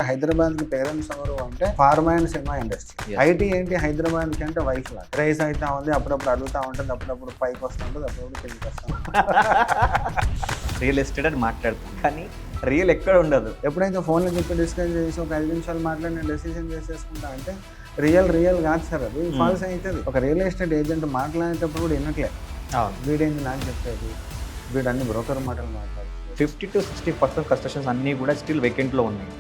హైదరాబాద్కి పేరెంట్స్ ఎవరు అంటే pharma and cinema industry. Yes. IT ఏంటి హైదరాబాద్కి అంటే వైఫ్ లా రైస్ అవుతా ఉంది, అప్పుడప్పుడు అడుగుతా ఉంటుంది, అప్పుడప్పుడు పైకి వస్తూ ఉంటుంది, అప్పుడప్పుడు కిందకి వస్తూ ఉంటుంది. రియల్ ఎస్టేట్ అని మాట్లాడతాం కానీ రియల్ ఎక్కడ ఉండదు. ఎప్పుడైతే ఫోన్లో చెప్పి డిస్కస్ చేసి ఒక 5 నిమిషాలు మాట్లాడి నేను డెసిషన్ చేసేసుకుంటా అంటే రియల్ కాదు సార్, అది ఫాల్స్ అవుతుంది. ఒక రియల్ ఎస్టేట్ ఏజెంట్ మాట్లాడేటప్పుడు కూడా వినట్లేదు. వీడేంటి నాకు చెప్పేది, వీడు అన్ని బ్రోకర్ మాటలు మాట్లాడుతుంది. 50 to 60% కన్స్ట్రక్షన్స్ అన్నీ కూడా స్టిల్ వేకెంట్లో ఉన్నాయి.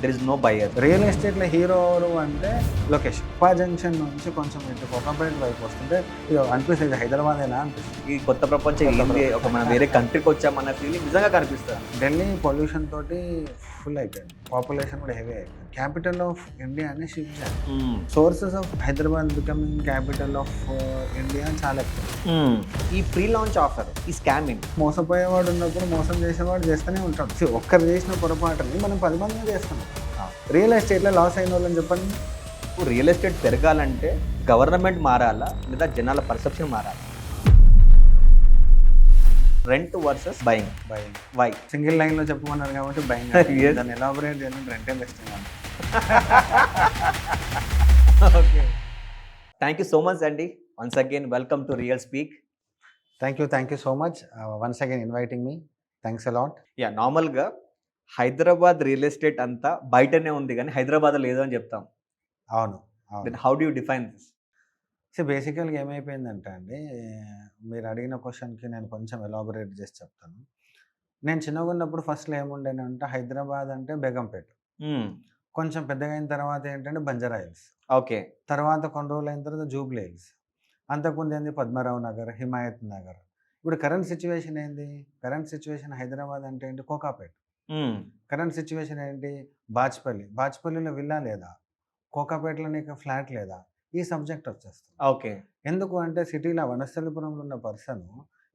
There is no buyer. Real ఎస్టేట్లో హీరో ఎవరు అంటే లొకేషన్. ఉపా జంక్షన్ నుంచి కొంచెం ఇటు కోకంపేట వైపు వస్తుంటే ఇది అనిపిస్తుంది హైదరాబాద్ ఎలా అనిపిస్తుంది. ఈ కొత్త ప్రపంచం ఏంటి, ఒక మన వేరే కంట్రీకి వచ్చామన్న ఫీలింగ్ నిజంగా కనిపిస్తుంది. ఢిల్లీ పొల్యూషన్ తోటి ఫుల్ అయిపోయింది, పాపులేషన్ కూడా హెవీ అయిపోయింది. క్యాపిటల్ ఆఫ్ ఇండియా అని షిఫ్ట్ చేయాలి. Sources of Hyderabad becoming capital of India చాలా ఎక్కువ. ఈ ప్రీ లాంచ్ ఆఫర్, ఈ స్కామింగ్, మోసపోయేవాడు ఉన్నప్పుడు మోసం చేసేవాడు చేస్తూనే ఉంటాడు. ఒక్కరు చేసిన పొరపాటుని మనం 10 మందిని చేస్తున్నాం. రియల్ ఎస్టేట్లో లాస్ అయిన వాళ్ళని చెప్పండి. రియల్ ఎస్టేట్ పెరగాలంటే గవర్నమెంట్ మారాలా లేదా జనాల పర్సెప్షన్ మారాలా? Rent versus buying. Why? Single లైన్లో చెప్పమన్నారు కాబట్టి బయింగ్. Yes. దాన్ని ఎలాబొరేట్ చేయాలని రెంటే best. Okay, thank you so much అండి. Once again welcome to real speak. Thank you so much once again inviting me. Thanks a lot. Yeah, నార్మల్గా Hyderabad real estate అంతా బయటనే ఉంది కానీ హైదరాబాద్ లేదు అని చెప్తాం. అవును. Then how do you define this? So బేసికల్గా ఏమైపోయిందంటే అండి, మీరు అడిగిన క్వశ్చన్కి నేను కొంచెం ఎలాబొరేట్ చేసి చెప్తాను. నేను చిన్నగా ఉన్నప్పుడు ఫస్ట్లో ఏముండేనంటే హైదరాబాద్ అంటే బేగంపేట, కొంచెం పెద్దగా అయిన తర్వాత ఏంటంటే బంజారా హిల్స్, ఓకే, తర్వాత కొన్ని రోజులు అయిన తర్వాత జూబ్లీ హిల్స్, అంతకుముందు ఏంది పద్మారావు నగర్, హిమాయత్ నగర్. ఇప్పుడు కరెంట్ సిచ్యువేషన్ ఏంది? కరెంట్ సిచ్యువేషన్ హైదరాబాద్ అంటే ఏంటి కోకాపేట. కరెంట్ సిచ్యువేషన్ ఏంటి బాచ్పల్లిలో విల్లా లేదా, కోకాపేటలో నీకు ఫ్లాట్ లేదా, ఈ సబ్జెక్ట్ వచ్చేస్తుంది. ఓకే, ఎందుకు అంటే సిటీలో వనస్థలిపురంలో ఉన్న పర్సన్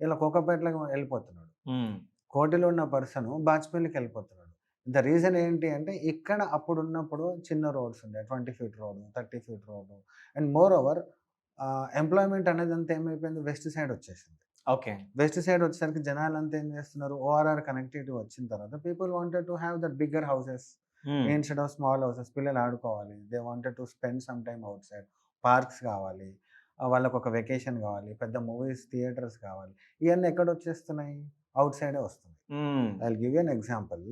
ఇలా కోకాపేటలోకి వెళ్ళిపోతున్నాడు, కోటిలో ఉన్న పర్సన్ బాచ్పల్లికి వెళ్ళిపోతున్నాడు. ద రీజన్ ఏంటి అంటే ఇక్కడ అప్పుడు ఉన్నప్పుడు చిన్న రోడ్స్ ఉండే, 20 feet road, 30 feet road. And more over employment అనేది అంతా ఏమైపోయింది, వెస్ట్ సైడ్ వచ్చేసింది. ఓకే, వెస్ట్ సైడ్ వచ్చేసరికి జనాలు అంతా ఏం చేస్తున్నారు, ఓఆర్ఆర్ కనెక్టివిటీ వచ్చిన తర్వాత people wanted to have that bigger houses instead of small houses. పిల్లలు ఆడుకోవాలి, they wanted to spend some time out side. Parks కావాలి, వాళ్ళకు ఒక వెకేషన్ కావాలి, పెద్ద మూవీస్ థియేటర్స్ కావాలి. ఇవన్నీ ఎక్కడ వచ్చేస్తున్నాయి, అవుట్ సైడే వస్తున్నాయి. I will give you an example.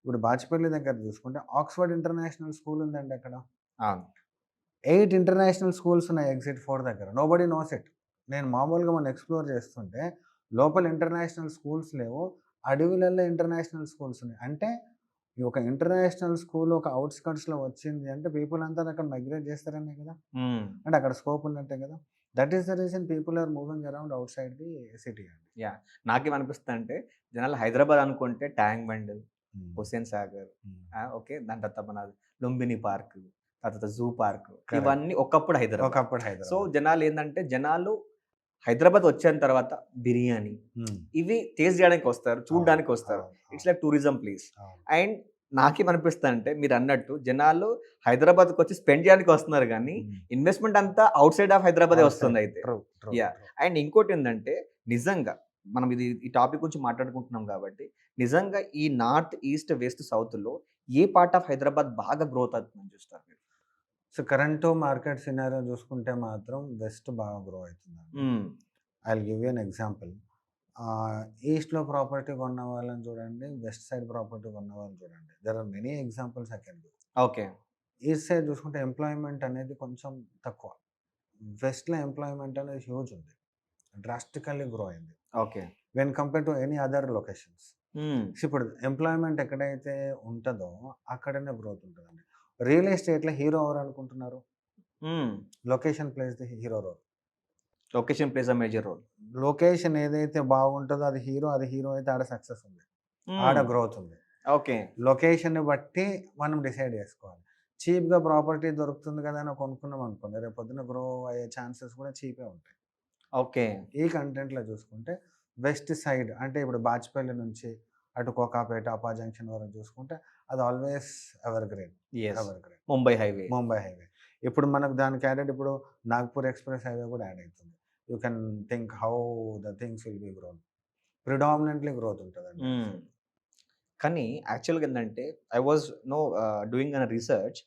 ఇప్పుడు బాచ్పల్లి దగ్గర చూసుకుంటే ఆక్స్ఫర్డ్ ఇంటర్నేషనల్ స్కూల్ ఉందండి అక్కడ. 8 ఇంటర్నేషనల్ స్కూల్స్ ఉన్నాయి ఎగ్జిట్ 4 దగ్గర. Nobody knows it. నేను మామూలుగా మనం ఎక్స్ప్లోర్ చేస్తుంటే లోపల ఇంటర్నేషనల్ స్కూల్స్ లేవు, అడవిలలో ఇంటర్నేషనల్ స్కూల్స్ ఉన్నాయి. అంటే ఈ ఒక ఇంటర్నేషనల్ స్కూల్ ఒక అవుట్స్కట్స్లో వచ్చింది అంటే పీపుల్ అంతా అక్కడ మైగ్రేట్ చేస్తారనే కదా, అంటే అక్కడ స్కోప్ ఉన్నట్టే కదా. That is the reason people are moving around outside the city అండి. యా, నాకేమనిపిస్తుంది అంటే జనాలు హైదరాబాద్ అనుకుంటే ట్యాంక్ బండ్, హుస్సేన్ సాగర్, ఓకే, దాని తర్వాత మన లుంబిని పార్క్, తర్వాత జూ పార్క్, ఇవన్నీ ఒకప్పుడు హైదరాబాద్. సో జనాలు ఏంటంటే హైదరాబాద్ వచ్చిన తర్వాత బిర్యానీ ఇవి టేస్ట్ చేయడానికి వస్తారు, చూడడానికి వస్తారు. It's like tourism place. And నాకేమనిపిస్తుంది అంటే మీరు అన్నట్టు జనాలు హైదరాబాద్కి వచ్చి స్పెండ్ చేయడానికి వస్తున్నారు కానీ ఇన్వెస్ట్మెంట్ అంతా అవుట్ సైడ్ ఆఫ్ హైదరాబాదే వస్తుంది అయితే. యా, అండ్ ఇంకోటి ఏంటంటే నిజంగా మనం ఈ టాపిక్ గురించి మాట్లాడుకుంటున్నాం కాబట్టి నిజంగా ఈ నార్త్ ఈస్ట్ వెస్ట్ సౌత్లో ఏ పార్ట్ ఆఫ్ హైదరాబాద్ బాగా గ్రోత్ అవుతుందని చూస్తారు మీరు? సో కరెంట్ మార్కెట్ సినారియో చూసుకుంటే మాత్రం వెస్ట్ బాగా గ్రో అవుతుంది. I will give you an example. ఈస్ట్లో ప్రాపర్టీ కొన్న వాళ్ళని చూడండి, వెస్ట్ సైడ్ ప్రాపర్టీ కొన్న వాళ్ళని చూడండి. There are many examples I can give. Okay, east side చూసుకుంటే ఎంప్లాయ్మెంట్ అనేది కొంచెం తక్కువ, వెస్ట్లో ఎంప్లాయ్మెంట్ అనేది హ్యూజ్ ఉంది, డ్రాస్టికల్లీ గ్రో అయింది okay, when compare to any other locations. ఇప్పుడు ఎంప్లాయ్మెంట్ ఎక్కడైతే ఉంటుందో అక్కడనే గ్రోత్ ఉంటుందండి. రియల్ ఎస్టేట్లో హీరో ఎవరు అనుకుంటున్నారు? Location plays the hero role. Location plays a major role. Location ఏదైతే బాగుంటుందో అది హీరో అయితే ఆడ సక్సెస్ ఉంది, ఆడ గ్రోత్ ఉంది. ఓకే, లొకేషన్ బట్టి మనం డిసైడ్ చేసుకోవాలి. చీప్గా ప్రాపర్టీ దొరుకుతుంది కదా అని కొనుక్కున్నాం అనుకోండి, రేపు పొద్దున గ్రో అయ్యే ఛాన్సెస్ కూడా చీపే ఉంటాయి. ఓకే, ఈ కంటెంట్లో చూసుకుంటే వెస్ట్ సైడ్ అంటే ఇప్పుడు బాచ్పల్లి నుంచి అటు కోకాపేట, అపా జంక్షన్ వరకు చూసుకుంటే అది always ever green. Mumbai highway. ఇప్పుడు మనకు దానికి యాడెడ్ ఇప్పుడు నాగ్పూర్ ఎక్స్ప్రెస్ హైవే కూడా యాడ్ అవుతుంది. You can think how the things will be grown. Predominantly growth ఉంటుందండి. కానీ యాక్చువల్‌గా ఏందంటే I was doing an research.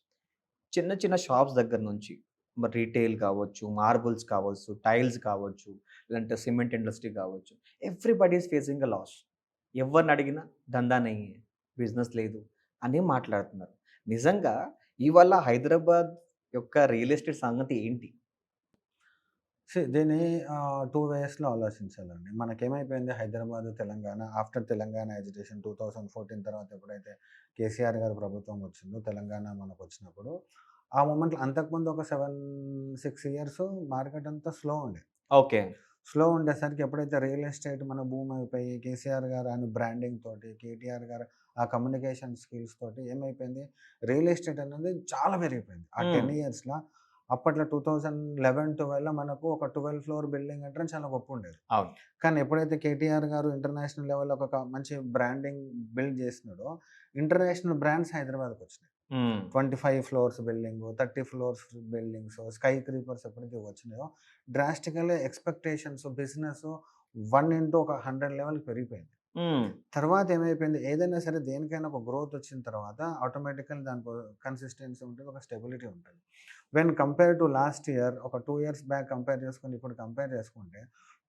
చిన్న చిన్న షాప్స్ దగ్గర నుంచి మరి రీటైల్ కావచ్చు, మార్బుల్స్ కావచ్చు, టైల్స్ కావచ్చు, లేదంటే సిమెంట్ ఇండస్ట్రీ కావచ్చు. Everybody is facing a loss. ఎవరిని అడిగినా దందా నహీ హై, బిజినెస్ లేదు అని మాట్లాడుతున్నారు. నిజంగా ఇవాళ హైదరాబాద్ యొక్క రియల్ ఎస్టేట్ సంగతి ఏంటి? దీన్ని 2 వేస్‌లో ఆలోచించాలండి. మనకేమైపోయింది హైదరాబాద్, తెలంగాణ ఆఫ్టర్ తెలంగాణ అజిటేషన్ 2014 తర్వాత ఎప్పుడైతే కేసీఆర్ గారి ప్రభుత్వం వచ్చిందో, తెలంగాణ మనకొచ్చినప్పుడు, ఆ మొమెంట్‌లో అంతకుముందు ఒక 6 ఇయర్స్ మార్కెట్ అంతా స్లో ఉండే. ఓకే. స్లో ఉండేసరికి ఎప్పుడైతే రియల్ ఎస్టేట్ మన భూమి అయిపోయి కేసీఆర్ గారు ఆయన బ్రాండింగ్ తోటి, కేటీఆర్ గారు ఆ కమ్యూనికేషన్ స్కిల్స్ తోటి ఏమైపోయింది రియల్ ఎస్టేట్ అనేది చాలా పెరిగిపోయింది. ఆ 10 ఇయర్స్‌ల అప్పట్లో 2011, 12 మనకు ఒక 12 ఫ్లోర్ బిల్డింగ్ అంటే చాలా గొప్ప ఉండేది. అవును. కానీ ఎప్పుడైతే కేటీఆర్ గారు ఇంటర్నేషనల్ లెవెల్‌లో ఒక మంచి బ్రాండింగ్ బిల్డ్ చేసినాడో, ఇంటర్నేషనల్ బ్రాండ్స్ హైదరాబాద్‌కొచ్చినాయి. 25 floors building, 30 floors buildings, sky creepers ఎప్పుడైతే వచ్చినాయో, డ్రాస్టికల్‌గా ఎక్స్‌పెక్టేషన్స్ బిజినెస్ 1 ఇంటూ ఒక 100 లెవెల్‌కి పెరిగిపోయింది. తర్వాత ఏమైపోయింది ఏదైనా సరే దేనికైనా ఒక గ్రోత్ వచ్చిన తర్వాత ఆటోమేటికల్ దానికి కన్సిస్టెన్సీ ఉంటుంది, ఒక స్టెబిలిటీ ఉంటుంది. When compare to last year ఒక 2 ఇయర్స్ బ్యాక్ కంపేర్ చేసుకొని ఇప్పుడు కంపేర్ చేసుకుంటే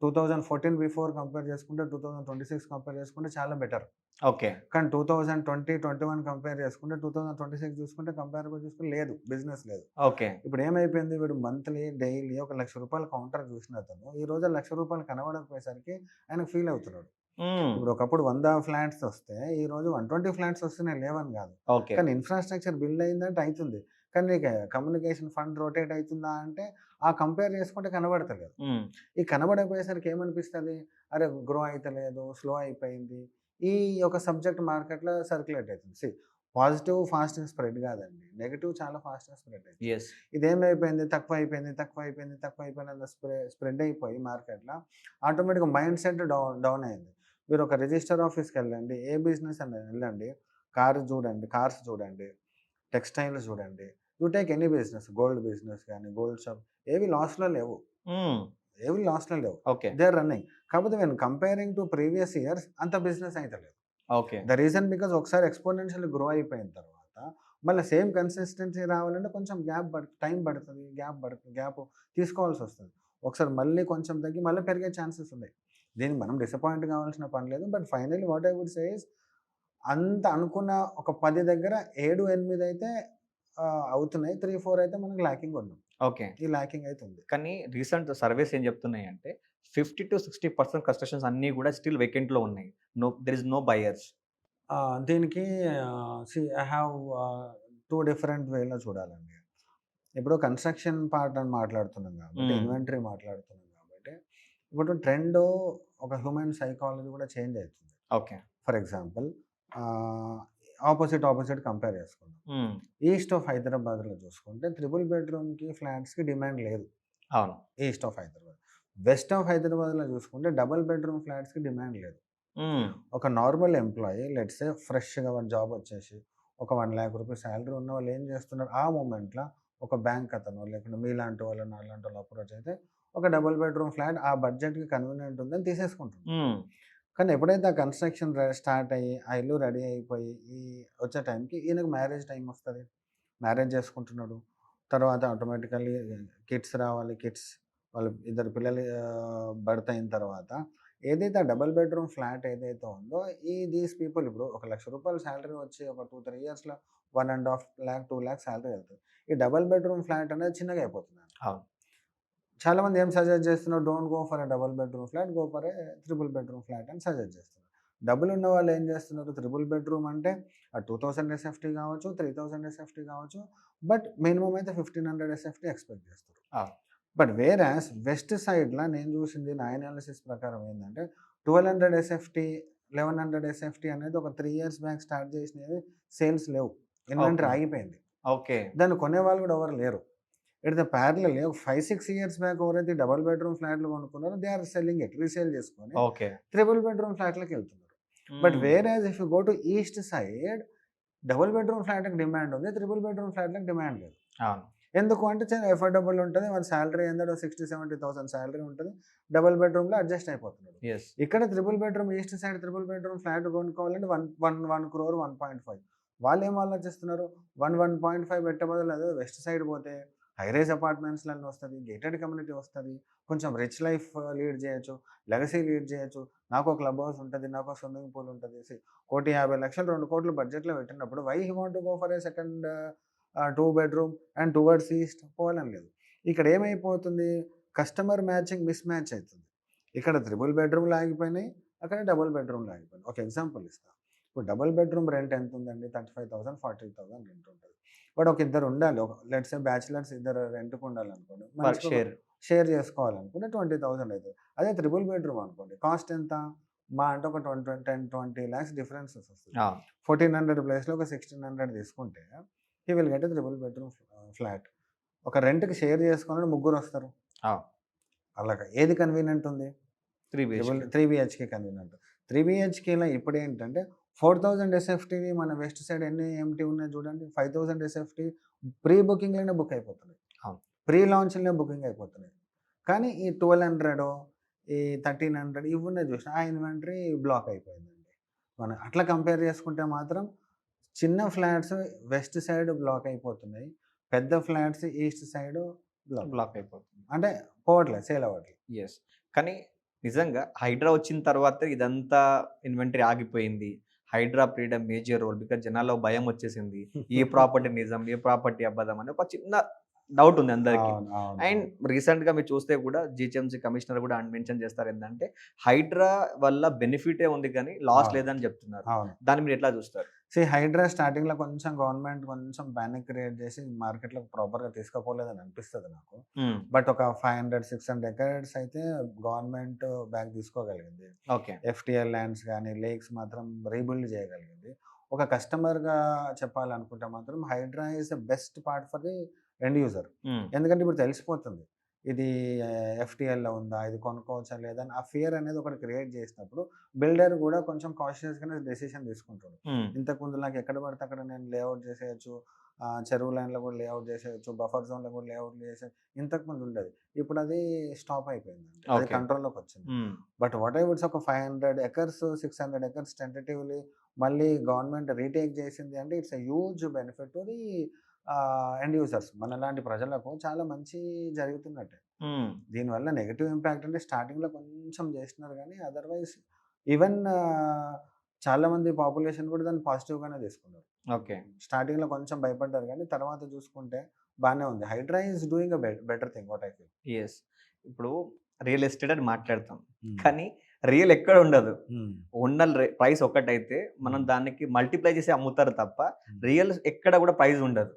2014 బిఫోర్ కంపేర్ చేసుకుంటే 2026 కంపేర్ చేసుకుంటే చాలా బెటర్. ఓకే. కానీ 2020, 21 కంపేర్ చేసుకుంటే 2026 చూసుకుంటే కంపేరబుల్ చూసుకుంటే లేదు. బిజినెస్ లేదు. ఓకే. ఇప్పుడు ఏమైపోయింది వీడు మంత్లీ, డైలీ ఒక రూ. 1,00,000 కౌంటర్ చూసిన అతను ఈ రోజు రూ. 1,00,000 కనబడకపోయేసరికి ఆయనకు ఫీల్ అవుతున్నాడు. ఇప్పుడు ఒకప్పుడు 100 ఫ్లాట్స్ వస్తే ఈ రోజు 120 ఫ్లాట్స్ వస్తున్నాయి లేవని కాదు. ఓకే. కానీ ఇన్‌ఫ్రాస్ట్రక్చర్ బిల్డ్ అయిందంటే అయితుంది. కానీ నీకు కమ్యూనికేషన్ ఫండ్ రొటేట్ అయితుందా అంటే ఆ కంపేర్ చేసుకుంటే కనబడతలేదు. ఈ కనబడకపోయేసరికి ఏమనిపిస్తది? అరే! గ్రో అయితలేదు, స్లో అయిపోయింది. ఈ యొక్క సబ్జెక్ట్ మార్కెట్‌లో సర్క్యులేట్ అయితుంది. పాజిటివ్ ఫాస్ట్‌గా స్ప్రెడ్ కాదండి. నెగెటివ్ చాలా ఫాస్ట్‌గా స్ప్రెడ్ అయితుంది. యెస్. ఇదేమైపోయింది తక్కువైపోయింది, తక్కువైపోయింది, తక్కువైపోయింది అని స్ప్రెడ్ అయిపోయి మార్కెట్‌లో ఆటోమేటిక్‌గా మైండ్ సెట్ డౌన్ అయింది. మీరు ఒక రిజిస్టర్ ఆఫీస్‌కెళ్ళండి, ఏ బిజినెస్ అన్నా వెళ్ళండి, కార్స్ చూడండి, టెక్స్‌టైల్స్ చూడండి. You take any business, gold business గాని, గోల్డ్ షాప్ ఏవి లాస్‌లో లేవు. ఏవి లాస్‌లో లేవు. ఓకే. They are running. కాకపోతే when comparing to previous years అంత బిజినెస్ అయితలేదు. ఓకే. ద రీజన్ బికాజ్ ఒకసారి ఎక్స్‌పోనెన్షియల్లీ గ్రో అయిపోయిన తర్వాత మళ్ళీ సేమ్ కన్సిస్టెన్సీ రావాలంటే కొంచెం టైం పడుతది. గ్యాప్ తీసుకోవాల్సొస్తది. ఒకసారి మళ్ళీ కొంచెం తగ్గి మళ్ళీ పెరిగే ఛాన్సెస్ ఉన్నాయి. దీనికి మనం డిసప్పాయింట్ కావాల్సిన పని లేదు. But finally what I would say is అంత అనుకున్న ఒక 10 దగ్గర 7, 8 అయితే అవుతున్నాయి. 3, 4 అయితే మనకు ల్యాకింగ్ ఉన్నాం. ఓకే. ఈ ల్యాకింగ్ అయితే ఉంది. కానీ రీసెంట్ సర్వేస్ ఏం చెప్తున్నాయంటే 50-60% కన్‌స్ట్రక్షన్స్ అన్నీ కూడా స్టిల్ వేకెంట్‌లో ఉన్నాయి. There is no buyers. దీనికి ఐ హావ్ 2 డిఫరెంట్ వేలో చూడాలండి. ఇప్పుడు కన్‌స్ట్రక్షన్ పార్ట్ అని మాట్లాడుతున్నాం కాబట్టి, ఇన్వెంటరీ మాట్లాడుతున్నాం కాబట్టి, ఇప్పుడు ట్రెండ్ ఒక హ్యూమన్ సైకాలజీ కూడా చేంజ్ అవుతుంది. Okay. For example opposite compare చేసుకుందాం. ఈస్ట్ ఆఫ్ హైదరాబాద్‌లో చూసుకుంటే త్రిబుల్ బెడ్‌రూమ్‌కి, ఫ్లాట్స్‌కి డిమాండ్ లేదు. అవును. East of Hyderabad. West of హైదరాబాద్‌లో చూసుకుంటే డబుల్ బెడ్‌రూమ్ ఫ్లాట్స్‌కి డిమాండ్ లేదు. ఒక నార్మల్ ఎంప్లాయీ లెట్స్ సే ఫ్రెష్‌గా వాడు జాబ్ వచ్చేసి ఒక ₹1,00,000 సాలరీ ఉన్న వాళ్ళు ఏం చేస్తున్నారు? ఆ మొమెంట్‌లో ఒక బ్యాంక్ అతనో లేకుంటే మీలాంటి వాళ్ళు, నాలాంటి వాళ్ళు అప్రోచ్ అయితే ఒక డబుల్ బెడ్‌రూమ్ ఫ్లాట్ ఆ బడ్జెట్‌కి కన్వీనియంట్ ఉందని తీసేసుకుంటున్నారు. కానీ ఎప్పుడైతే ఆ కన్‌స్ట్రక్షన్ స్టార్ట్ అయ్యి, ఆ ఇల్లు రెడీ అయిపోయి వచ్చే టైంకి ఈయనకు మ్యారేజ్ టైమ్ వస్తది. మ్యారేజ్ చేసుకుంటున్నాడు. తర్వాత ఆటోమేటికల్లీ కిడ్స్ రావాలి. వాళ్ళు ఇద్దరు పిల్లలు బర్త్ అయిన తర్వాత ఏదైతే ఆ డబుల్ బెడ్‌రూమ్ ఫ్లాట్ ఏదైతే ఉందో దీస్ పీపుల్ ఇప్పుడు ఒక ₹1,00,000 సాలరీ వచ్చి ఒక 2, 3 ఇయర్స్‌లో 1,50,000, 2,00,000 సాలరీ వెళ్తది. ఈ డబుల్ బెడ్‌రూమ్ ఫ్లాట్ అనేది చిన్నగా అయిపోతుంది. అవును. చాలామంది ఏం సజెస్ట్ చేస్తున్నారు? Don't go for a double bedroom flat, go for a triple bedroom flat అని సజెస్ట్ చేస్తున్నారు. డబ్బులున్న వాళ్ళు ఏం చేస్తున్నారు? త్రిబుల్ బెడ్‌రూమ్ అంటే 2000 ఎస్ఎఫ్టీ కావచ్చు, 3000 ఎస్ఎఫ్టీ కావచ్చు. బట్ మినిమమ్ అయితే 1500 ఎస్ఎఫ్టీ ఎక్స్‌పెక్ట్ చేస్తారు. అవును. బట్ వేరాస్ వెస్ట్ సైడ్‌ల నేను చూసింది నా అనాలిసిస్ ప్రకారం ఏందంటే 1200 ఎస్ఎఫ్టీ, 1100 ఎస్ఎఫ్టీ అనేది ఒక 3 ఇయర్స్ బ్యాక్ స్టార్ట్ చేసినవి సేల్స్ లేవు. ఇన్వెంటరీ ఆగిపోయింది. ఓకే. దాన్ని కొనేవాళ్ళు కూడా ఎవరు లేరు. ఇట్ ద ప్యారలల్లీ ఒక 5, 6 ఇయర్స్ బ్యాక్ ఎవరైతే డబుల్ బెడ్‌రూమ్ ఫ్లాట్‌లు కొనుక్కున్నారో they are selling it. Resale చేసుకొని ఓకే. త్రిబుల్ బెడ్‌రూమ్ ఫ్లాట్‌లకెళ్తున్నారు. But whereas if you go to east side double bedroom ఫ్లాట్‌కి డిమాండ్ ఉంది. త్రిబుల్ బెడ్‌రూమ్ ఫ్లాట్‌లకి డిమాండ్ లేదు. అవును. ఎందుకు అంటే చాలా ఎఫోర్డబుల్ ఉంటుంది, మన శాలరీ ఏంటంటే 60,000-70,000 శాలరీ ఉంటుంది, డబుల్ బెడ్రూమ్లో అడ్జస్ట్ అయిపోతున్నాడు. ఇక్కడ triple bedroom east side triple bedroom flat కొనుక్కోవాలంటే 1 crore 1.5. వాళ్ళు ఏం ఆలోచిస్తున్నారు, 1.5 పెట్టే బదులు అదే వెస్ట్ సైడ్ పోతే హైరైజ్ అపార్ట్మెంట్స్లన్నీ వస్తుంది, గేటెడ్ కమ్యూనిటీ వస్తుంది, కొంచెం రిచ్ లైఫ్ లీడ్ చేయొచ్చు, లెగసీ లీడ్ చేయొచ్చు, నాకు క్లబ్ హౌస్ ఉంటుంది, నాకు స్విమ్మింగ్ పూల్ ఉంటుంది. 1,50,00,000 2 కోట్లు బడ్జెట్లో పెట్టినప్పుడు why he want to go for a second 2 bedroom and towards east పోవాలని లేదు. ఇక్కడ ఏమైపోతుంది, కస్టమర్ మ్యాచింగ్ మిస్ మ్యాచ్ అవుతుంది. ఇక్కడ త్రిబుల్ బెడ్రూమ్లు ఆగిపోయినాయి, అక్కడ డబుల్ బెడ్రూమ్లు ఆగిపోయినాయి. ఒక ఎగ్జాంపుల్ ఇస్తాను. ఇప్పుడు డబుల్ బెడ్రూమ్ రెంట్ ఎంత ఉందండి, 35,000 40,000 రెంట్ ఉంటుంది. బట్ ఒక ఇద్దరు ఉండాలి, ఒక లెట్స్ సే బ్యాచిలర్స్ ఇద్దరు రెంట్కి ఉండాలనుకోండి, షేర్ చేసుకోవాలనుకుంటే 20,000 అవుతుంది. అదే త్రిబుల్ బెడ్రూమ్ అనుకోండి, కాస్ట్ ఎంత, మా అంటే ఒక 10-20 lakhs డిఫరెన్సెస్ వస్తుంది. 1,400 ప్లేస్లో ఒక 1,600 తీసుకుంటే he will get triple bedroom flat. ఒక రెంట్కి షేర్ చేసుకుని ముగ్గురు వస్తారు. అలాగా ఏది కన్వీనియంట్ ఉంది, 3 BHK కన్వీనియంట్. 3 BHKలో ఇప్పుడు ఏంటంటే 4,000 SFTవి మన వెస్ట్ సైడ్ ఎన్ని ఎంటీ ఉన్నాయి చూడండి, 5,000 SFT ప్రీ బుకింగ్లోనే బుక్ అయిపోతున్నాయి, ప్రీ లాంచ్లోనే బుకింగ్ అయిపోతున్నాయి. కానీ ఈ 1,200 ఈ 1,300 ఇవి ఉన్నాయి చూసిన ఆ ఇన్వెంటరీ బ్లాక్ అయిపోయిందండి. మనం అట్లా కంపేర్ చేసుకుంటే మాత్రం చిన్న ఫ్లాట్స్ వెస్ట్ సైడ్ బ్లాక్ అయిపోతున్నాయి, పెద్ద ఫ్లాట్స్ ఈస్ట్ సైడ్ బ్లాక్ అయిపోతుంది, అంటే పోవట్లేదు, సేల్ అవ్వట్లేదు. కానీ నిజంగా హైడ్రా వచ్చిన తర్వాత ఇదంతా ఇన్వెంటరీ ఆగిపోయింది. HYDRAA played a major role because జనాల్లో భయం వచ్చేసింది, ఏ ప్రాపర్టీ నిజం, ఏ ప్రాపర్టీ అబద్ధం అని ఒక చిన్న డౌట్ ఉంది అందరికీ. అండ్ రీసెంట్గా మీరు చూస్తే కూడా జిహెచ్ఎంసీ కమిషనర్ కూడా మెన్షన్ చేస్తారు ఏంటంటే హైడ్రా వల్ల బెనిఫిటే ఉంది కానీ లాస్ లేదని చెప్తున్నారు. దాన్ని మీరు ఎట్లా చూస్తారు? హైడ్రా స్టార్టింగ్లో కొంచెం గవర్నమెంట్ కొంచెం ప్యానిక్ క్రియేట్ చేసి మార్కెట్లో ప్రాపర్గా తీసుకుపోలేదని అనిపిస్తుంది నాకు. బట్ ఒక 500-600 acres అయితే గవర్నమెంట్ బ్యాక్ తీసుకోగలిగింది. FTL ల్యాండ్స్ కానీ లేక్స్ మాత్రం రీబిల్డ్ చేయగలిగింది. ఒక కస్టమర్గా చెప్పాలనుకుంటే మాత్రం HYDRAA is the best part for the end user. ఎందుకంటే ఇప్పుడు తెలిసిపోతుంది ఇది FTLలో ఉందా, ఇది కొనుక్కోవచ్చా లేదా అని ఆ ఫియర్ అనేది ఒకటి క్రియేట్ చేసినప్పుడు బిల్డర్ కూడా కొంచెం కాన్షియస్గానే డెసిషన్ తీసుకుంటాడు. ఇంతకుముందు నాకు ఎక్కడ పడితే అక్కడ నేను లేఅవుట్ చేసేయచ్చు, చెరువు లైన్లో కూడా లేఅవుట్ చేసేయచ్చు, బఫర్ జోన్లో కూడా లేఅవుట్ చేసేయచ్చు, ఇంతకుముందు ఉండేది. ఇప్పుడు అది స్టాప్ అయిపోయింది, అది కంట్రోల్లోకి వచ్చింది. బట్ వాట్ ఎవర్ ఒక 500 acres 600 acres టెంటేటివ్లీ మళ్ళీ గవర్నమెంట్ రీటేక్ చేసింది అంటే it's a huge benefit to the end users. మనలాంటి ప్రజలకు చాలా మంచి జరుగుతున్నట్టే. దీనివల్ల నెగిటివ్ ఇంపాక్ట్ అంటే స్టార్టింగ్లో కొంచెం చేస్తున్నారు కానీ అదర్వైజ్ ఈవెన్ చాలా మంది పాపులేషన్ కూడా దాన్ని పాజిటివ్గానే తీసుకున్నారు. స్టార్టింగ్లో కొంచెం భయపడ్డారు కానీ తర్వాత చూసుకుంటే బాగానే ఉంది. HYDRAA is doing a better thing what I feel. ఇప్పుడు రియల్ ఎస్టేట్ అని మాట్లాడతాం కానీ రియల్ ఎక్కడ ఉండదు, ఉన్న ప్రైస్ ఒకటైతే మనం దానికి మల్టిప్లై చేసి అమ్ముతారు తప్ప రియల్ ఎక్కడ కూడా ప్రైస్ ఉండదు.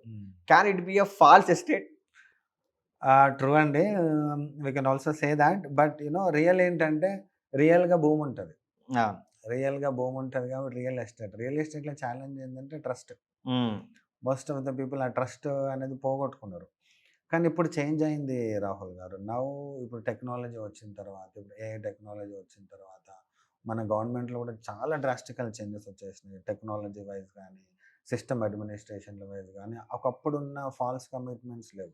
Can it be a false estate? True అండి, we can also say that. But real ఏంటంటే రియల్గా భూమి ఉంటుంది, కాబట్టి రియల్ ఎస్టేట్లో ఛాలెంజ్ ఏంటంటే trust. Most of the people ఆ ట్రస్ట్ అనేది పోగొట్టుకున్నారు. కానీ ఇప్పుడు చేంజ్ అయింది రాహుల్ గారు. ఇప్పుడు టెక్నాలజీ వచ్చిన తర్వాత, ఇప్పుడు AI టెక్నాలజీ వచ్చిన తర్వాత మన గవర్నమెంట్లో కూడా చాలా డ్రాస్టికల్ చేంజెస్ వచ్చేసినాయి. టెక్నాలజీ వైజ్ కానీ సిస్టమ్ అడ్మినిస్ట్రేషన్ల వైజ్ కానీ ఒకప్పుడున్న ఫాల్స్ కమిట్మెంట్స్ లేవు.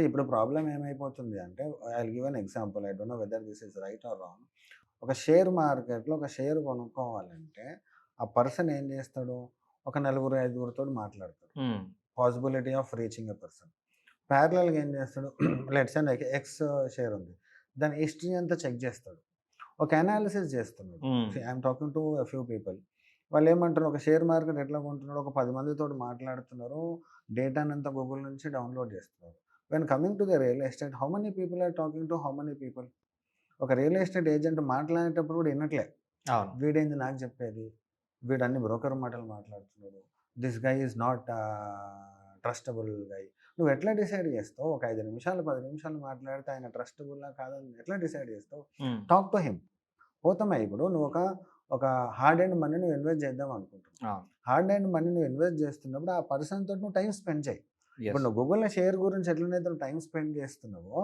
ఇప్పుడు ప్రాబ్లం ఏమైపోతుంది అంటే, I will give an example, I don't know whether this is right are wrong. ఒక షేర్ మార్కెట్లో ఒక షేర్ కొనుక్కోవాలంటే ఆ పర్సన్ ఏం చేస్తాడు, ఒక 4-5 మాట్లాడతాడు, possibility of reaching a person. ప్యారలల్గా ఏం చేస్తాడు, లెట్స్ సే ఎక్స్ షేర్ ఉంది, దాని హిస్టరీ అంతా చెక్ చేస్తాడు, ఒక అనాలిసిస్ చేస్తున్నాడు. I'm talking to a few people. వాళ్ళు ఏమంటారు, ఒక షేర్ మార్కెట్ ఎట్లా కొంటున్నాడు, ఒక 10 మందితో మాట్లాడుతున్నారు, డేటాని అంతా గూగుల్ నుంచి డౌన్లోడ్ చేస్తున్నారు. When coming to the real estate, how many people are talking to how many people? ఒక రియల్ ఎస్టేట్ ఏజెంట్ మాట్లాడేటప్పుడు కూడా వినట్లే, వీడేంది నాకు చెప్పేది, వీడు అన్ని బ్రోకర్ మాటలు మాట్లాడుతున్నాడు, this guy is not trustable guy. నువ్వు ఎట్లా డిసైడ్ చేస్తావు, ఒక 5 నిమిషాలు 10 నిమిషాలు మాట్లాడితే ఆయన ట్రస్టబుల్లా కాదని ఎట్లా డిసైడ్ చేస్తావు? Talk to him. పోతామా, ఇప్పుడు నువ్వు ఒక హార్డ్ అండ్ మనీ నువ్వు ఇన్వెస్ట్ చేద్దాం అనుకుంటున్నావు, హార్డ్ అండ్ మనీ నువ్వు ఇన్వెస్ట్ చేస్తున్నప్పుడు ఆ పర్సన్ తోటి నువ్వు టైం స్పెండ్ చేయి. ఇప్పుడు నువ్వు గూగుల్లో షేర్ గురించి ఎట్లనైతే నువ్వు టైం స్పెండ్ చేస్తున్నావో,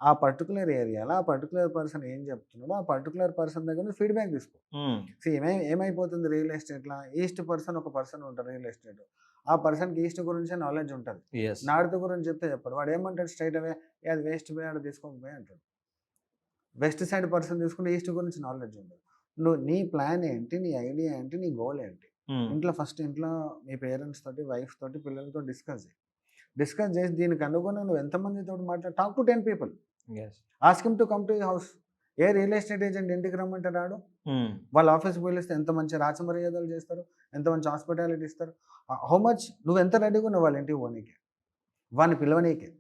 ఆ పర్టికులర్ ఏరియాలో ఆ పర్టికులర్ పర్సన్ ఏం చెప్తున్నాడో ఆ పర్టికులర్ పర్సన్ దగ్గర నుంచి ఫీడ్బ్యాక్ తీసుకో. ఏమైపోతుంది రియల్ ఎస్టేట్లో, ఈస్ట్ పర్సన్ ఒక పర్సన్ ఉంటారు రియల్ ఎస్టేట్, ఆ పర్సన్కి ఈస్ట్ గురించే నాలెడ్జ్ ఉంటుంది. నార్త్ గురించి చెప్తే చెప్పడు. వాడు ఏమంటాడు స్ట్రైట్ అవే, అది వేస్ట్ పోయి ఆడ తీసుకోక పోయి అంటాడు. వెస్ట్ సైడ్ పర్సన్ తీసుకుంటే ఈస్ట్ గురించి నాలెడ్జ్ ఉండదు. నువ్వు నీ ప్లాన్ ఏంటి, నీ ఐడియా ఏంటి, నీ గోల్ ఏంటి, ఇంట్లో మీ పేరెంట్స్ తోటి, వైఫ్ తోటి, పిల్లలతో డిస్కస్ చేసి దీనికి అనుగుణంగా నువ్వు ఎంతమందితో మాట్లాడు. Talk to 10 people. Ask him to come to house. A real estate agent ఇంటికి రమ్మంటే రాడు. వాళ్ళ ఆఫీస్కి పిలిస్తే ఎంత మంచి రాచమర్యాదలు చేస్తారు, ఎంత మంచి హాస్పిటాలిటీ ఇస్తారు. హౌ మచ్ నువ్వు ఎంత రెడీగా ఉన్నావు వాళ్ళ ఇంటికి పోనీకే, వాడిని పిలవనీకే.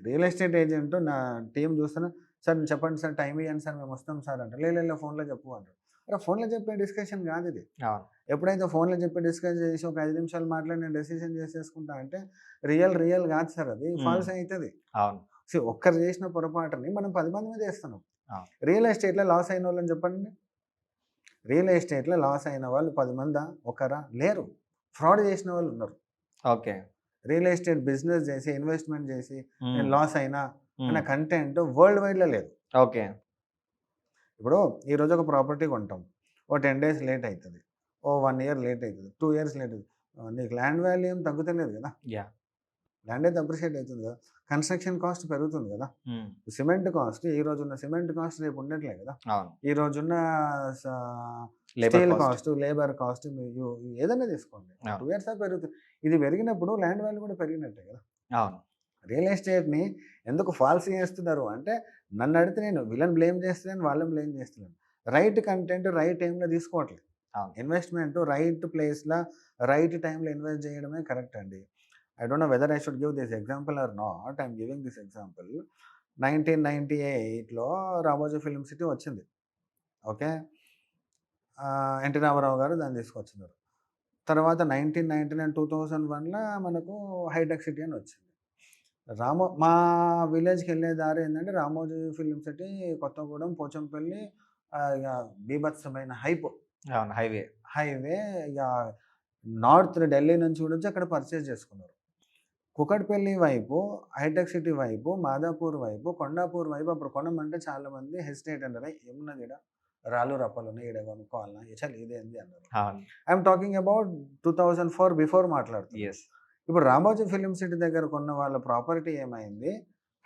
రియల్ ఎస్టేట్ ఏజెంట్ నా టీం చూస్తున్నా, సార్ చెప్పండి సార్, టైం ఇవ్వండి సార్, మేము వస్తాం సార్ అంటే, లేదు ఫోన్లో చెప్పు అంటారు. అరే ఫోన్లో చెప్పే డిస్కషన్ కాదు ఇది. ఎప్పుడైతే ఫోన్లో చెప్పి డిస్కస్ చేసి ఒక 5 నిమిషాలు మాట్లాడి నేను డెసిషన్ చేసేసుకుంటా అంటే రియల్ కాదు సార్, అది ఫాల్స్ అవుతుంది. ఒక్కరు చేసిన పొరపాటుని మనం 10 మంది మీద చేస్తున్నాం. రియల్ ఎస్టేట్లో లాస్ అయిన వాళ్ళని చెప్పండి. రియల్ ఎస్టేట్లో లాస్ అయిన వాళ్ళు 10 మందా, ఒకరా? లేరు. ఫ్రాడ్ చేసిన వాళ్ళు ఉన్నారు. ఓకే. రియల్ ఎస్టేట్ బిజినెస్ చేసి ఇన్వెస్ట్మెంట్ చేసి నేను లాస్ అయినా అనే కంటెంట్ వరల్డ్ వైడ్లో లేదు. ఓకే. ఇప్పుడు ఈరోజు ఒక ప్రాపర్టీ కొంటాం, ఓ 10 days లేట్ అవుతుంది, ఓ 1 year లేట్ అవుతుంది, 2 years లేట్ అవుతుంది. నీకు ల్యాండ్ వాల్యూ ఏం తగ్గుతలేదు కదా, ల్యాండ్ అయితే అప్రిషియేట్ అవుతుంది కదా, కన్స్ట్రక్షన్ కాస్ట్ పెరుగుతుంది కదా, సిమెంట్ కాస్ట్ ఈ రోజున్న సిమెంట్ కాస్ట్ రేపు ఉండట్లే కదా, ఈ రోజున్న స్టీల్ కాస్ట్, లేబర్ కాస్ట్, ఏదైనా తీసుకోండి 2 years పెరుగుతుంది. ఇది పెరిగినప్పుడు ల్యాండ్ వాల్యూ కూడా పెరిగినట్టే కదా. రియల్ ఎస్టేట్ని ఎందుకు ఫాల్స్ చేస్తున్నారు అంటే, నన్ను అడిగితే నేను వీళ్ళని బ్లేమ్ చేస్తున్నాను, వాళ్ళని బ్లేమ్ చేస్తున్నాను. రైట్ కంటెంట్ రైట్ టైంలో తీసుకోవట్లేదు. ఇన్వెస్ట్మెంట్ రైట్ ప్లేస్లో రైట్ టైంలో ఇన్వెస్ట్ చేయడమే కరెక్ట్ అండి. I don't know whether I should give this example or not. I'm giving this example. 1998లో రామోజీ ఫిలిం సిటీ వచ్చింది. ఓకే, ఎన్టీ రామారావు గారు దాన్ని తీసుకొచ్చినారు. తర్వాత 1999, 2001లో మనకు హైటెక్ సిటీ అని వచ్చింది. మా విలేజ్కి వెళ్ళే దారి ఏంటంటే రామోజీ ఫిలిం సిటీ, కొత్తగూడెం, పోచంపల్లి, ఇక బీభత్సమైన హైవే ఇక నార్త్ ఢిల్లీ నుంచి కూడా వచ్చి అక్కడ పర్చేజ్ చేసుకున్నారు. కుకట్పల్లి వైపు, హైటెక్ సిటీ వైపు, మాదాపూర్ వైపు, కొండాపూర్ వైపు అప్పుడు కొనమంటే చాలామంది హెసిటేట్ అన్నారు. ఏమున్నది ఇక్కడ, రాళ్ళు రప్పలు ఉన్నాయి, ఇక్కడ కొనుక్కోవాలన్నా, చల్ ఇదేంది అన్నారు. ఐఎమ్ టాకింగ్ అబౌట్ 2004 బిఫోర్ మాట్లాడుతుంది. ఇప్పుడు రామోజీ ఫిలిం సిటీ దగ్గర కొన్న వాళ్ళ ప్రాపర్టీ ఏమైంది,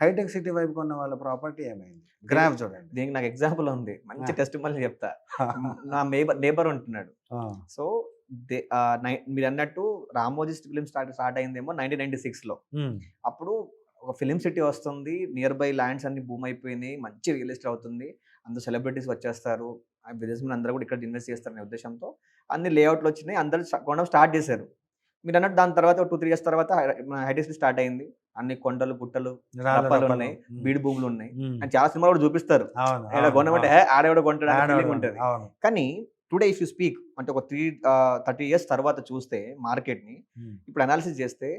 హైటెక్ సిటీ వైపు కొన్న వాళ్ళ ప్రాపర్టీ ఏమైంది, గ్రాఫ్ చూడండి. దీనికి నాకు ఎగ్జాంపుల్ ఉంది, మంచి టెస్ట్ మళ్ళీ చెప్తా. నా నేబర్ ఉంటున్నాడు. సో మీరు అన్నట్టు రామోజీ ఫిలిం స్టార్ట్ అయిందేమో 1996లో. అప్పుడు ఒక ఫిలిం సిటీ వస్తుంది, నియర్ బై ల్యాండ్స్ అన్ని భూమి అయిపోయినాయి, మంచి రియల్ ఎస్టేట్ అవుతుంది, అందరూ సెలబ్రిటీస్ వచ్చేస్తారు, బిజినెస్ మెన్ అందరూ కూడా ఇక్కడ ఇన్వెస్ట్ చేస్తారనే ఉద్దేశంతో అన్ని లేఅవుట్లు వచ్చినాయి, అందరూ కొనడం స్టార్ట్ చేశారు. మీరు అన్నట్టు దాని తర్వాత 2-3 years తర్వాత హైటెక్ సిటీ స్టార్ట్ అయింది. అన్ని కొండలు, గుట్టలు, రప్పలు ఉన్నాయి, బీడు భూములు ఉన్నాయి అని చాలా సినిమాలు కూడా చూపిస్తారు. కొనమంటే ఆడేవాడు కొంటాడు ఉంటుంది. కానీ టుడే ఇఫ్ యూ స్పీక్ అంటే ఒక 30 years తర్వాత చూస్తే మార్కెట్ని ఇప్పుడు అనాలిసిస్ చేస్తే,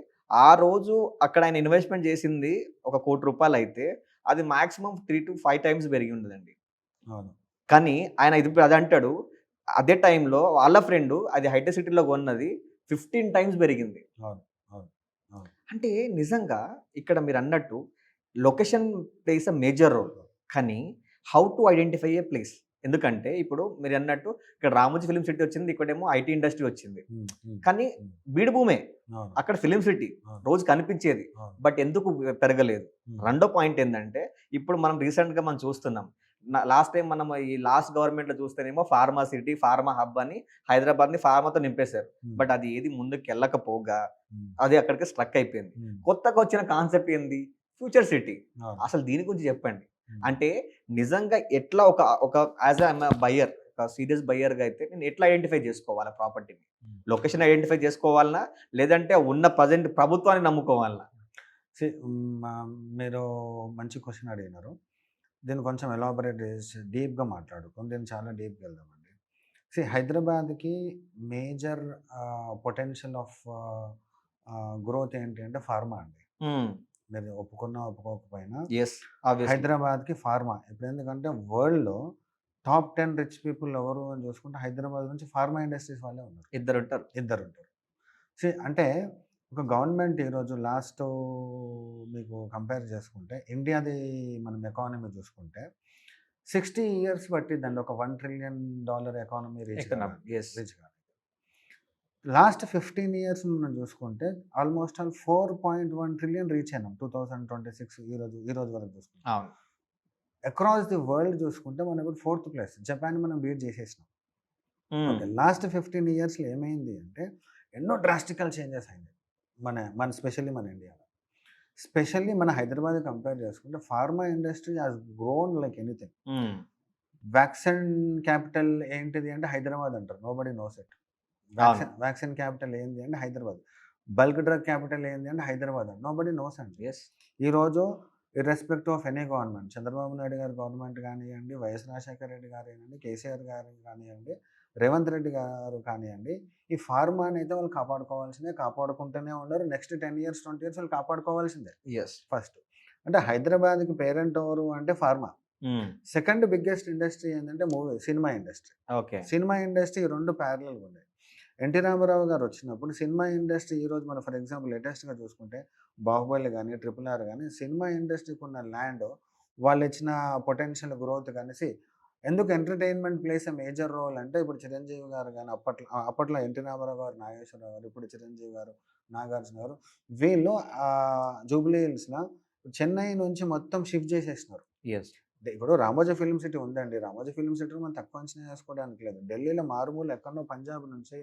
ఆ రోజు అక్కడ ఆయన ఇన్వెస్ట్మెంట్ చేసింది ₹1 కోటి అయితే అది మాక్సిమం 3 to 5 times పెరిగి ఉండదండి. కానీ ఆయన ఇప్పుడు అది అంటాడు, అదే టైంలో వాళ్ళ ఫ్రెండ్ అది హైటెక్ సిటీలో కొన్నది 15 times పెరిగింది. అంటే నిజంగా ఇక్కడ మీరు అన్నట్టు location plays a major role. కానీ how to identify a place, ఎందుకంటే ఇప్పుడు మీరు అన్నట్టు ఇక్కడ రామోజీ ఫిలిం సిటీ వచ్చింది, ఇక్కడేమో ఐటీ ఇండస్ట్రీ వచ్చింది. కానీ బీడు భూమే, అక్కడ ఫిలిం సిటీ రోజు కనిపించేది, బట్ ఎందుకు పెరగలేదు? రెండో పాయింట్ ఏంటంటే, ఇప్పుడు మనం రీసెంట్గా మనం చూస్తున్నాం, లాస్ట్ టైం మనం ఈ లాస్ట్ గవర్నమెంట్లో చూస్తేనేమో ఫార్మా సిటీ, ఫార్మా హబ్ అని హైదరాబాద్ని ఫార్మాతో నింపేశారు. బట్ అది ఏది ముందుకు వెళ్ళకపోగా అది అక్కడికి స్ట్రక్ అయిపోయింది. కొత్తగా వచ్చిన కాన్సెప్ట్ ఏంది, ఫ్యూచర్ సిటీ. అసలు దీని గురించి చెప్పండి. అంటే నిజంగా ఎట్లా ఒక యాజ్ అ బయ్యర్, ఒక సీరియస్ బయ్యర్గా అయితే నేను ఎట్లా ఐడెంటిఫై చేసుకోవాలా ప్రాపర్టీని? లొకేషన్ ఐడెంటిఫై చేసుకోవాలన్నా, లేదంటే ఉన్న ప్రజెంట్ ప్రభుత్వాన్ని నమ్ముకోవాలన్నా? మీరు మంచి క్వశ్చన్ అడిగినారు. దీన్ని కొంచెం ఎలాబరేట్ చేసి డీప్గా మాట్లాడుకొని దీన్ని చాలా డీప్గా వెళ్దామండి. హైదరాబాద్కి మేజర్ పొటెన్షియల్ ఆఫ్ గ్రోత్ ఏంటి అంటే ఫార్మా అండి. మీరు ఒప్పుకున్నా ఒప్పుకోకపోయినా హైదరాబాద్కి ఫార్మా ఇప్పుడు, ఎందుకంటే వరల్డ్లో టాప్ 10 రిచ్ పీపుల్ ఎవరు అని చూసుకుంటే హైదరాబాద్ నుంచి ఫార్మా ఇండస్ట్రీస్ వాళ్ళే ఉన్నారు. ఇద్దరు ఉంటారు. అంటే ఒక గవర్నమెంట్ ఈరోజు లాస్ట్ మీకు కంపేర్ చేసుకుంటే ఇండియాది మనం ఎకానమీ చూసుకుంటే 60 years పట్టిద్దండి ఒక $1 trillion ఎకానమీ రీచ్ కావాలి. లాస్ట్ 15 ఇయర్స్ మనం చూసుకుంటే ఆల్మోస్ట్ ఆల్ 4.1 ట్రిలియన్ రీచ్ అయినాం 2026 ఈ రోజు వరకు చూసుకుంటే. అవును. అక్రాస్ ది వరల్డ్ చూసుకుంటే మనం ఇప్పుడు 4th ప్లేస్. జపాన్ మనం బీట్ చేసేసినాం. ఓకే. హ్మ్. లాస్ట్ 15 ఇయర్స్‌లో ఏమైంది అంటే ఎన్నో డ్రాస్టికల్ చేంజెస్ అయినాయి. స్పెషల్లీ మన ఇండియాలో. స్పెషల్లీ మన హైదరాబాద్ కంపేర్ చేసుకుంటే pharma industry has grown like anything. హ్మ్. వ్యాక్సిన్ క్యాపిటల్ ఏంటిది అంటే హైదరాబాద్ అంటారు. Nobody knows it. అవును. వ్యాక్సిన్ క్యాపిటల్ ఏంది అంటే హైదరాబాద్. బల్క్ డ్రగ్ క్యాపిటల్ ఏంది అంటే హైదరాబాద్ అండి. నోబడీ నోస్ అండి. యెస్. ఈరోజు irrespective of any government, Chandrababu Naidu గారి గవర్నమెంట్ కానియ్యండి, వైఎస్ రాజశేఖర రెడ్డి గానియండి, కేసీఆర్ గారు కానియ్యండి, రేవంత్ రెడ్డి గారు కానియ్యండి, ఈ ఫార్మాని అయితే వాళ్ళు కాపాడుకోవాల్సిందే. కాపాడుకుంటూనే ఉన్నారు. నెక్స్ట్ 10 ఇయర్స్, 20 ఇయర్స్ వాళ్ళు కాపాడుకోవాల్సిందే యెస్. ఫస్ట్. అంటే హైదరాబాద్‌కి పేరెంట్ ఎవరు అంటే ఫార్మా. హ్మ్. సెకండ్ బిగ్గెస్ట్ ఇండస్ట్రీ ఏంటంటే cinema industry. Okay. Cinema industry 2 ప్యారలల్‌గా ఉన్నాయి. ఎన్టీ రామారావు గారు వచ్చినప్పుడు సినిమా ఇండస్ట్రీ ఈరోజు మనం ఫర్ ఎగ్జాంపుల్ లేటెస్ట్‌గా చూసుకుంటే 'బాహుబలి' గాని, 'ట్రిపుల్ ఆర్' గాని సినిమా ఇండస్ట్రీకి ఉన్న ల్యాండ్, వాళ్ళు ఇచ్చిన పొటెన్షియల్ గ్రోత్ గాని ఎందుకు entertainment plays a major role అంటే ఇప్పుడు 'చిరంజీవి' గారు గాని అప్పట్లో ఎన్టీ రామారావు గారు, నాగేశ్వరరావు గారు, ఇప్పుడు 'చిరంజీవి' గారు, 'నాగార్జున' గారు వీళ్ళు జూబ్లీ హిల్స్‌లో చెన్నై నుంచి మొత్తం షిఫ్ట్ చేసేసినారు. యెస్. ఇప్పుడు 'రామోజీ ఫిల్మ్ సిటీ' ఉందండి. 'రామోజీ ఫిల్మ్ సిటీని' మనం తక్కువ అంచనా వేసుకోవడానికి లేదు. ఢిల్లీలో మారుమూల ఎక్కడనో పంజాబ్ నుంచి,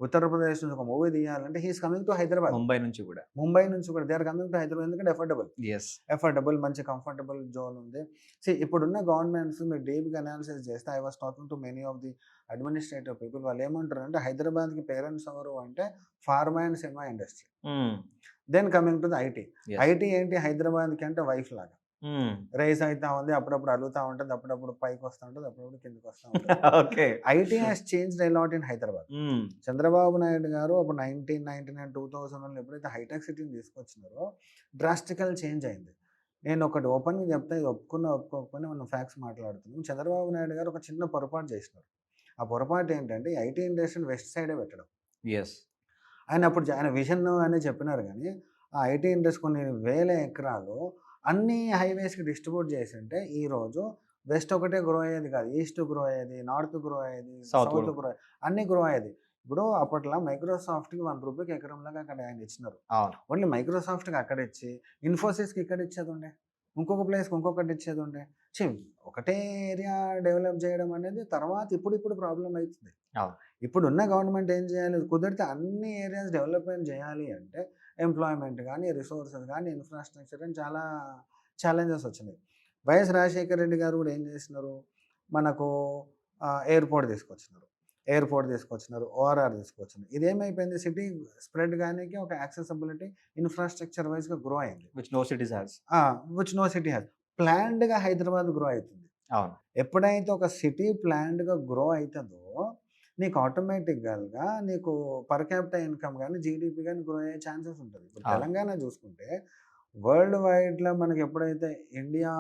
ఉత్తరప్రదేశ్ నుంచి ఒక మూవీ తీయాలంటే he is coming to Hyderabad. Mumbai నుంచి కూడా. ముంబై నుంచి కూడా they are coming to Hyderabad. ఎందుకంటే యెస్. మంచి కంఫర్టబుల్ జోన్ ఉంది. ఇప్పుడున్న గవర్నమెంట్స్ మీరు డీప్‌గా అనాలిసిస్ చేస్తే I was talking to many of the administrative people. వాళ్ళు ఏమంటారంటే హైదరాబాద్‌కి పేరెంట్స్ ఎవరు అంటే pharma and cinema industry. Hmm. Then coming to the IT. Yes. IT ఏంటి హైదరాబాద్‌కి అంటే వైఫ్ లాగా. హ్మ్. రైజ్ అయితా ఉంది. అప్పుడప్పుడు అలుగుతా ఉంటది. అప్పుడప్పుడు పైకొస్తా ఉంటది. అప్పుడప్పుడు కిందకొస్తా ఉంటది. Okay. IT has changed a lot in Hyderabad. హ్మ్. చంద్రబాబు నాయుడు గారు అప్పుడు 1999, 2000లో ఎప్పుడైతే హైటెక్ సిటీని తీసుకొచ్చినారో డ్రాస్టికల్ చేంజ్ అయింది. నేను ఒకటి ఓపెన్‌గా చెప్తా, ఇది ఒప్పుకోకపోయినా మనం ఫ్యాక్ట్స్ మాట్లాడుతున్నాం. చంద్రబాబు నాయుడు గారు ఒక చిన్న పొరపాటు చేసినారు. ఆ పొరపాటు ఏంటంటే ఐటీ ఇండస్ట్రీని వెస్ట్ సైడే పెట్టడం. యెస్. ఆయన విజన్ అనే చెప్పినారు గానీ, ఆ ఐటీ ఇండస్ట్రీ కొన్ని వేల ఎకరాలు అన్ని హైవేస్‌కి డిస్ట్రిబ్యూట్ చేసుంటే, ఈరోజు వెస్ట్ ఒకటే గ్రో అయ్యేది కాదు. ఈస్ట్ గ్రో అయ్యేది, నార్త్ గ్రో అయ్యేది, సౌత్ సౌత్ కూడా. గ్రో అన్నీ గ్రో అయ్యేది. ఇప్పుడు అప్పట్లో మైక్రోసాఫ్ట్‌కి ₹1 ఎకరంలాగా అక్కడ ఆయన ఇచ్చినారు. అవును. ఓన్లీ మైక్రోసాఫ్ట్‌కి అక్కడ ఇచ్చి, ఇన్ఫోసిస్‌కి ఇక్కడ ఇచ్చేదుండే. ఇంకొక ప్లేస్‌కి ఇంకొకటి ఇచ్చేదుండే. ఛీ! ఒకటే ఏరియా డెవలప్ చేయడం అనేది తర్వాత ఇప్పుడు ప్రాబ్లమ్ అయితుంది. అవును. ఇప్పుడున్న గవర్నమెంట్ ఏం చేయాలి? కుదిరితే అన్ని ఏరియాస్ డెవలప్‌మెంట్ చేయాలి అంటే ఎంప్లాయ్‌మెంట్ గానీ, రిసోర్సెస్ గానీ, ఇన్‌ఫ్రాస్ట్రక్చర్ అని చాలా ఛాలెంజెస్ వచ్చినాయి. వైఎస్ రాజశేఖర రెడ్డి గారు కూడా ఏం చేసినారు? మనకు ఎయిర్‌పోర్ట్ తీసుకొచ్చినారు. ఓఆర్ఆర్ తీసుకొచ్చినారు. ఇదేమైపోయింది? సిటీ స్ప్రెడ్ గానీకి ఒక యాక్సెసిబిలిటీ ఇన్‌ఫ్రాస్ట్రక్చర్ వైస్‌గా గ్రో అయింది. Which no cities has. Ah! Which no city has. ప్లాన్డ్‌గా హైదరాబాద్ గ్రో అయితుంది. అవును. ఎప్పుడైతే ఒక సిటీ ప్లాన్డ్‌గా గ్రో అయితదో, నీకు ఆటోమేటిక్‌గా నీకు పర్ క్యాపిటా ఇన్‌కమ్ గాని, జీడీపీ గాని గ్రో అయ్యే ఛాన్సెస్ ఉంటది. ఇప్పుడు అవును. తెలంగాణ చూసుకుంటే వరల్డ్ వైడ్‌లో మనకి ఎప్పుడైతే ఇండియా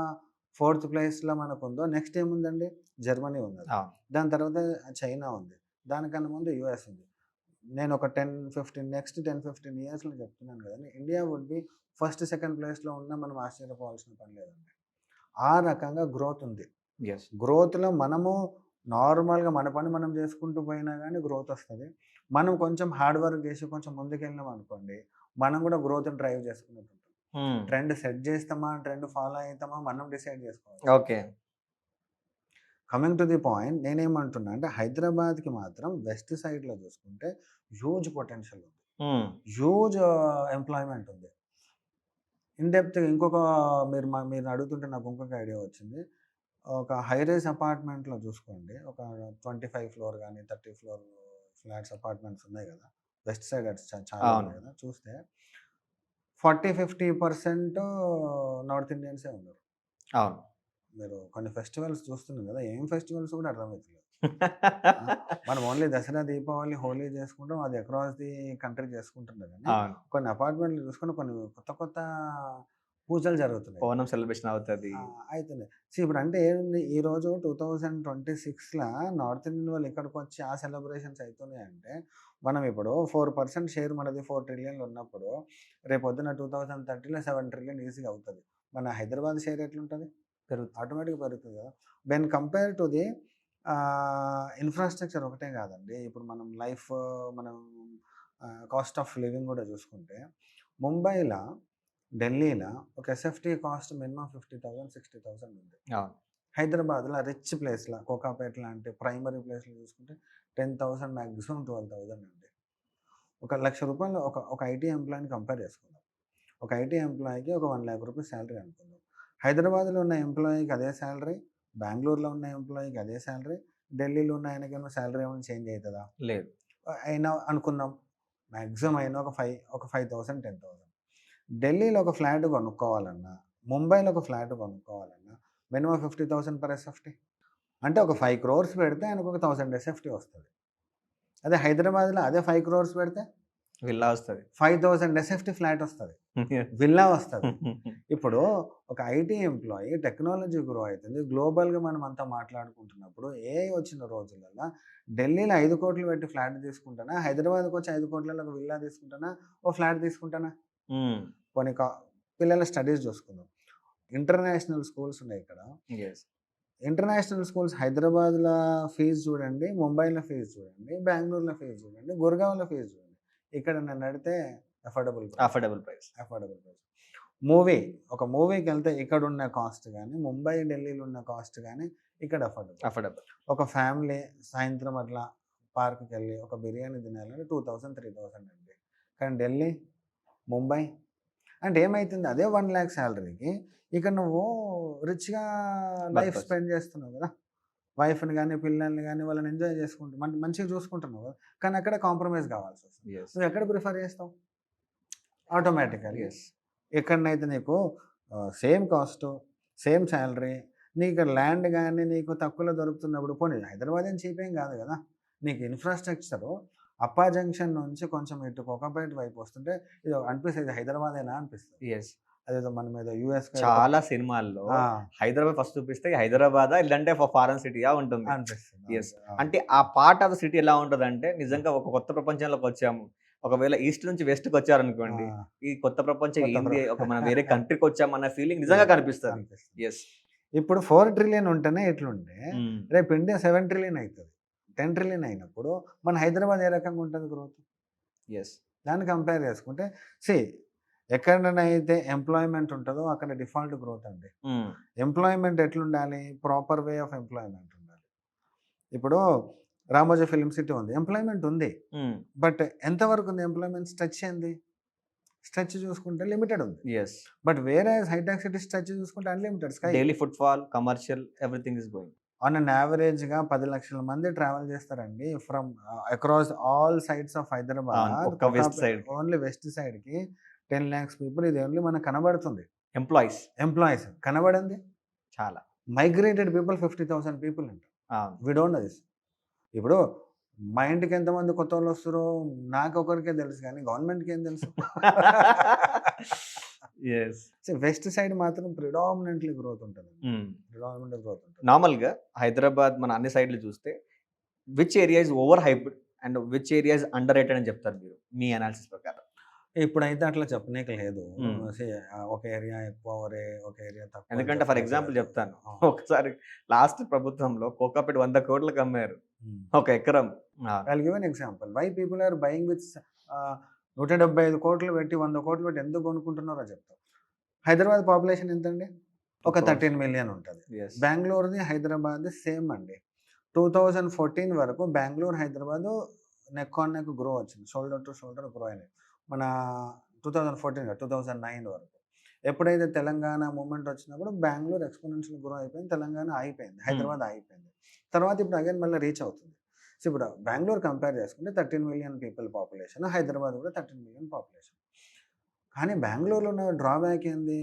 4th ప్లేస్‌లో మనకుందో నెక్స్ట్ ఏముందండి? జర్మనీ ఉన్నది. అవును. దాని తర్వాత చైనా ఉంది. దానికన్నా ముందు యూఎస్ ఉంది. నేను ఒక 10, 15 ఇయర్స్‌లో చెప్తున్నాను కదండీ! India would be first, second ప్లేస్‌లో ఉన్నా మనం ఆశ్చర్యపోవాల్సిన పని లేదండి. ఆ రకంగా గ్రోత్ ఉంది. యెస్. గ్రోత్‌లో మనము నార్మల్‌గా మన పని మనం చేసుకుంటూ పోయినా గానీ గ్రోత్ వస్తది. మనం కొంచెం హార్డ్ వర్క్ చేసి కొంచెం ముందుకెళ్ళినాం అనుకోండి, మనం కూడా గ్రోత్‌ని డ్రైవ్ చేసుకున్నట్టు ఉంటుంది. హ్మ్. ట్రెండ్ సెట్ చేస్తామా, ట్రెండ్ ఫాలో అయితామా మనం డిసైడ్ చేసుకోవాలి. Okay. Coming to the point నేనేమంటున్నా అంటే హైదరాబాద్‌కి మాత్రం వెస్ట్ సైడ్‌లో చూసుకుంటే హ్యూజ్ పొటెన్షియల్ ఉంది. హ్మ్. హ్యూజ్ ఎంప్లాయ్‌మెంట్ ఉంది. ఇన్ డెప్త్‌గా ఇంకొక మీరు అడుగుతుంటే నాకు ఇంకొక ఐడియా వచ్చింది. ఒక హై రైజ్ అపార్ట్మెంట్‌లో చూసుకోండి. ఒక 25 ఫ్లోర్ గాని, 30 ఫ్లోర్ ఫ్లాట్స్ అపార్ట్మెంట్స్ ఉన్నాయి గదా! వెస్ట్ సైడ్ అటు చాలా అవును. ఉన్నాయి గదా! చూస్తే 40, 50% నార్త్ ఇండియన్సే ఉన్నారు. అవును. మీరు కొన్ని ఫెస్టివల్స్ చూస్తున్నాం గదా! ఏం ఫెస్టివల్స్ కూడా అర్థమైతలేదు. ఆ! మనం ఓన్లీ దసరా, దీపావళి, హోలీ చేసుకుంటాం. అది అక్రాస్ ది కంట్రీ చేసుకుంటున్నారు గానీ, అవును. కొన్ని అపార్ట్మెంట్‌లు చూసుకుంటే కొన్ని కొత్త పూజలు జరుగుతున్నాయి. ఓనం సెలబ్రేషన్ అవుతది. అయితున్నాయి. ఇప్పుడు అంటే ఏముంది ఈరోజు 2026లా నార్త్ ఇండియన్ వాళ్ళు ఇక్కడికొచ్చి ఆ సెలబ్రేషన్స్ అయితున్నాయంటే, మనం ఇప్పుడు 4% షేర్ మనది 4 ట్రిలియన్‌లు ఉన్నప్పుడు, రేపొద్దున 2030లో 7 ట్రిలియన్ ఈజీగా అవుతది. మన హైదరాబాద్ షేర్ ఎట్లుంటది? పెరుగుతుంది. ఆటోమేటిక్‌గా పెరుగుతది కదా! When compare to the infrastructure ఒకటే కాదండి. ఇప్పుడు మనం మనం కాస్ట్ ఆఫ్ లివింగ్ కూడా చూసుకుంటే, ముంబైలో, ఢిల్లీలో ఒక ఎస్ఎఫ్టీ కాస్ట్ మినిమమ్ 50,000, 60,000 ఉంది. అవును. హైదరాబాద్‌లో రిచ్ ప్లేస్‌లో కోకాపేట లాంటి ప్రైమరీ ప్లేస్‌లో చూసుకుంటే 10,000 మాక్సిమం 12,000 అండి. ఒక రూ. 1,00,000 ఒక ఐటీ ఎంప్లాయీని కంపేర్ చేసుకుందాం. ఒక ఐటీ ఎంప్లాయీకి ఒక 1,00,000 రూపీస్ సాలరీ అనుకుందాం. హైదరాబాద్‌లో ఉన్న ఎంప్లాయీకి అదే సాలరీ, బెంగుళూరులో ఉన్న ఎంప్లాయీకి అదే సాలరీ, ఢిల్లీలో ఉన్న ఆయనకేమో సాలరీ ఏమైనా చేంజ్ అయితదా? లేదు. అయినా అనుకుందాం. మాక్సిమం అయినా ఒక 5,000, 10,000. ఢిల్లీలో ఒక ఫ్లాట్ కొనుక్కోవాలన్నా, ముంబైలో ఒక ఫ్లాట్ కొనుక్కోవాలన్నా మినిమమ్ 50,000 పర్ ఎస్ఎఫ్టీ. అంటే ఒక 5 క్రోర్స్ పెడితే ఆయనకు ఒక 1000 ఎస్ఎఫ్టీ వస్తది. అదే హైదరాబాద్‌లో అదే 5 క్రోర్స్ పెడితే విల్లా వస్తది. 5,000 ఎస్ఎఫ్టీ ఫ్లాట్ వస్తది. విల్లా వస్తది. ఇప్పుడు ఒక ఐటీ ఎంప్లాయీ టెక్నాలజీ గ్రో అయితుంది. గ్లోబల్‌గా మనం అంతా మాట్లాడుకుంటున్నప్పుడు ఏఐ వచ్చిన రోజులల్ల ఢిల్లీలో 5,00,00,000 పెట్టి ఫ్లాట్ తీసుకుంటానా? హైదరాబాద్‌కొచ్చి 5,00,00,000 ఒక విల్లా తీసుకుంటానా? ఓ ఫ్లాట్ తీసుకుంటానా? పోనీ పిల్లల స్టడీస్ చూసుకుందాం. ఇంటర్నేషనల్ స్కూల్స్ ఉన్నాయి ఇక్కడ. యెస్. ఇంటర్నేషనల్ స్కూల్స్ హైదరాబాద్‌లో ఫీజు చూడండి, ముంబైలో ఫీజు చూడండి, బెంగుళూరులో ఫీజు చూడండి, గుర్గావ్‌లో ఫీజు చూడండి. ఇక్కడ నన్నడిగితే అఫోర్డబుల్ ప్రైస్. ఒక మూవీకెళ్తే ఇక్కడున్న కాస్ట్ గానీ, ముంబై, ఢిల్లీలో ఉన్న కాస్ట్ గానీ ఇక్కడ అఫోర్డబుల్. ఒక ఫ్యామిలీ సాయంత్రం అట్లా పార్క్‌కెళ్ళి ఒక బిర్యానీ తినాలంటే 2,000, 3,000 అండి. కానీ ఢిల్లీ, ముంబై అంటే ఏమైతుంది అదే 1,00,000 సాలరీకి ఇక్కడ నువ్వు రిచ్‌గా లైఫ్ స్పెండ్ చేస్తున్నావు గదా! వైఫ్‌ని గానీ, పిల్లల్ని గానీ వాళ్ళని ఎంజాయ్ చేసుకుంటూ మంచిగా చూసుకుంటున్నావు గదా! కానీ అక్కడ కాంప్రమైజ్ కావాల్సొస్తుంది. నువ్వు ఎక్కడ ప్రిఫర్ చేస్తావు? ఆటోమేటికల్లీ ఎక్కడనైతే నీకు సేమ్ కాస్టు, సేమ్ సాలరీ, నీకు ల్యాండ్ గానీ నీకు తక్కువలో దొరుకుతున్నప్పుడు పోనీ హైదరాబాద్ ఏం చీప్ ఏం కాదు గదా! నీకు ఇన్‌ఫ్రాస్ట్రక్చరు అప్పా జంక్షన్ నుంచి కొంచెం ఇటు కోకాపేట వైపు వస్తుంటే ఇది అనిపిస్తది ఇది హైదరాబాదేనా అనిపిస్తది. యెస్. అదేదో మనం ఏదో యూఎస్ చాలా సినిమాల్లో హైదరాబాద్ ఫస్ట్ చూపిస్తే హైదరాబాదా లేదంటే ఫారెన్ సిటీయా ఉంటుంది. అనిపిస్తుంది. యెస్. అంటే ఆ పార్ట్ ఆఫ్ ద సిటీ ఎలా ఉంటదంటే నిజంగా ఒక కొత్త ప్రపంచంలోకి వచ్చాము. ఒకవేళ ఈస్ట్ నుంచి వెస్ట్‌కి వచ్చారనుకోండి, ఈ కొత్త ప్రపంచం ఏంది? ఒక మనం వేరే కంట్రీకి వచ్చామన్న ఫీలింగ్ నిజంగా కనిపిస్తది. యెస్. ఇప్పుడు 4 ట్రిలియన్ ఉంటేనే ఇట్లుంటే రేపు ఇండియా 7 ట్రిలియన్ అయితది. 10 ట్రిలియన్ అయినప్పుడు మన హైదరాబాద్ ఏ రకంగా ఉంటది గ్రోత్? యెస్. దాన్ని కంపేర్ చేసుకుంటే ఎక్కడనైతే ఎంప్లాయ్‌మెంట్ ఉంటదో అక్కడ డిఫాల్ట్ గ్రోత్ అండి. ఎంప్లాయ్‌మెంట్ ఎట్లుండాలి? ప్రాపర్ వే ఆఫ్ ఎంప్లాయ్‌మెంట్ ఉండాలి. ఇప్పుడు రామోజీ ఫిల్మ్ సిటీ ఉంది. ఎంప్లాయ్‌మెంట్ ఉంది. బట్ ఎంతవరకు ఉంది ఎంప్లాయ్‌మెంట్ స్ట్రెచ్ ఏంది? స్ట్రెచ్ చూసుకుంటే లిమిటెడ్ ఉంది. Yes. But whereas hitech city stretch చూసుకుంటే unlimited sky. Daily footfall, commercial everything is going. On an యావరేజ్‌గా 10,00,000 మంది ట్రావెల్ చేస్తారండి from across all sides of Hyderabad. ఒక్క వెస్ట్ సైడ్. ఓన్లీ వెస్ట్ సైడ్‌కి 10 lakhs పీపుల్ ఇది ఓన్లీ మనకు కనబడుతుంది. ఎంప్లాయీస్ కనబడింది చాలా. మైగ్రేటెడ్ పీపుల్ 50,000 పీపుల్ అంట. We don't know this. ఇప్పుడు మా ఇంటికి ఎంతమంది కొత్తోళ్ళు వస్తారో నాకొకరికే తెలుసు కానీ గవర్నమెంట్‌కి ఏం తెలుసు? యెస్. వెస్ట్ సైడ్ మాత్రం ప్రిడామినెంట్‌లీ గ్రోత్ ఉంటది. నార్మల్‌గా హైదరాబాద్ మన అన్ని సైడ్‌లు చూస్తే which area is over hyped and which area is under rated అని చెప్తారు మీరు మీ అనాలిసిస్ ప్రకారం? ఇప్పుడైతే అట్లా చెప్పనీకి లేదు. ఒక ఏరియా ఎక్కువ ఒక ఏరియా తక్కువ. ఎందుకంటే ఫర్ ఎగ్జాంపుల్ చెప్తాను. ఒకసారి లాస్ట్ ప్రభుత్వంలో కోకాపేట 100 కోట్లకు అమ్మారు ఒక ఎకరం. I'll give an example. Why people are buying with 175 కోట్లు పెట్టి 100 కోట్లు పెట్టి ఎందుకు కొనుక్కుంటున్నారో చెప్తా. హైదరాబాద్ పాపులేషన్ ఎంతండి? ఒక 13 మిలియన్ ఉంటుంది. బెంగళూరుది హైదరాబాద్ది సేమ్ అండి. 2014 వరకు Bengaluru Hyderabad neck on neck grow వచ్చింది. షోల్డర్ టు షోల్డర్ గ్రో అయినాయి. మన 2014 2009 వరకు. ఎప్పుడైతే తెలంగాణ మూమెంట్ వచ్చినప్పుడు బెంగళూరు ఎక్స్పోనెన్షియల్ గ్రో అయిపోయింది. తెలంగాణ ఆగిపోయింది. హైదరాబాద్ ఆగిపోయింది. తర్వాత ఇప్పుడు అగైన్ మళ్ళీ రీచ్ అవుతుంది. సో ఇప్పుడు బెంగళూరు కంపేర్ చేసుకుంటే 13 మిలియన్ పీపుల్ పాపులేషన్, హైదరాబాద్ కూడా 13 మిలియన్ పాపులేషన్. కానీ బెంగళూరులో ఉన్న డ్రాబ్యాక్ ఏంది?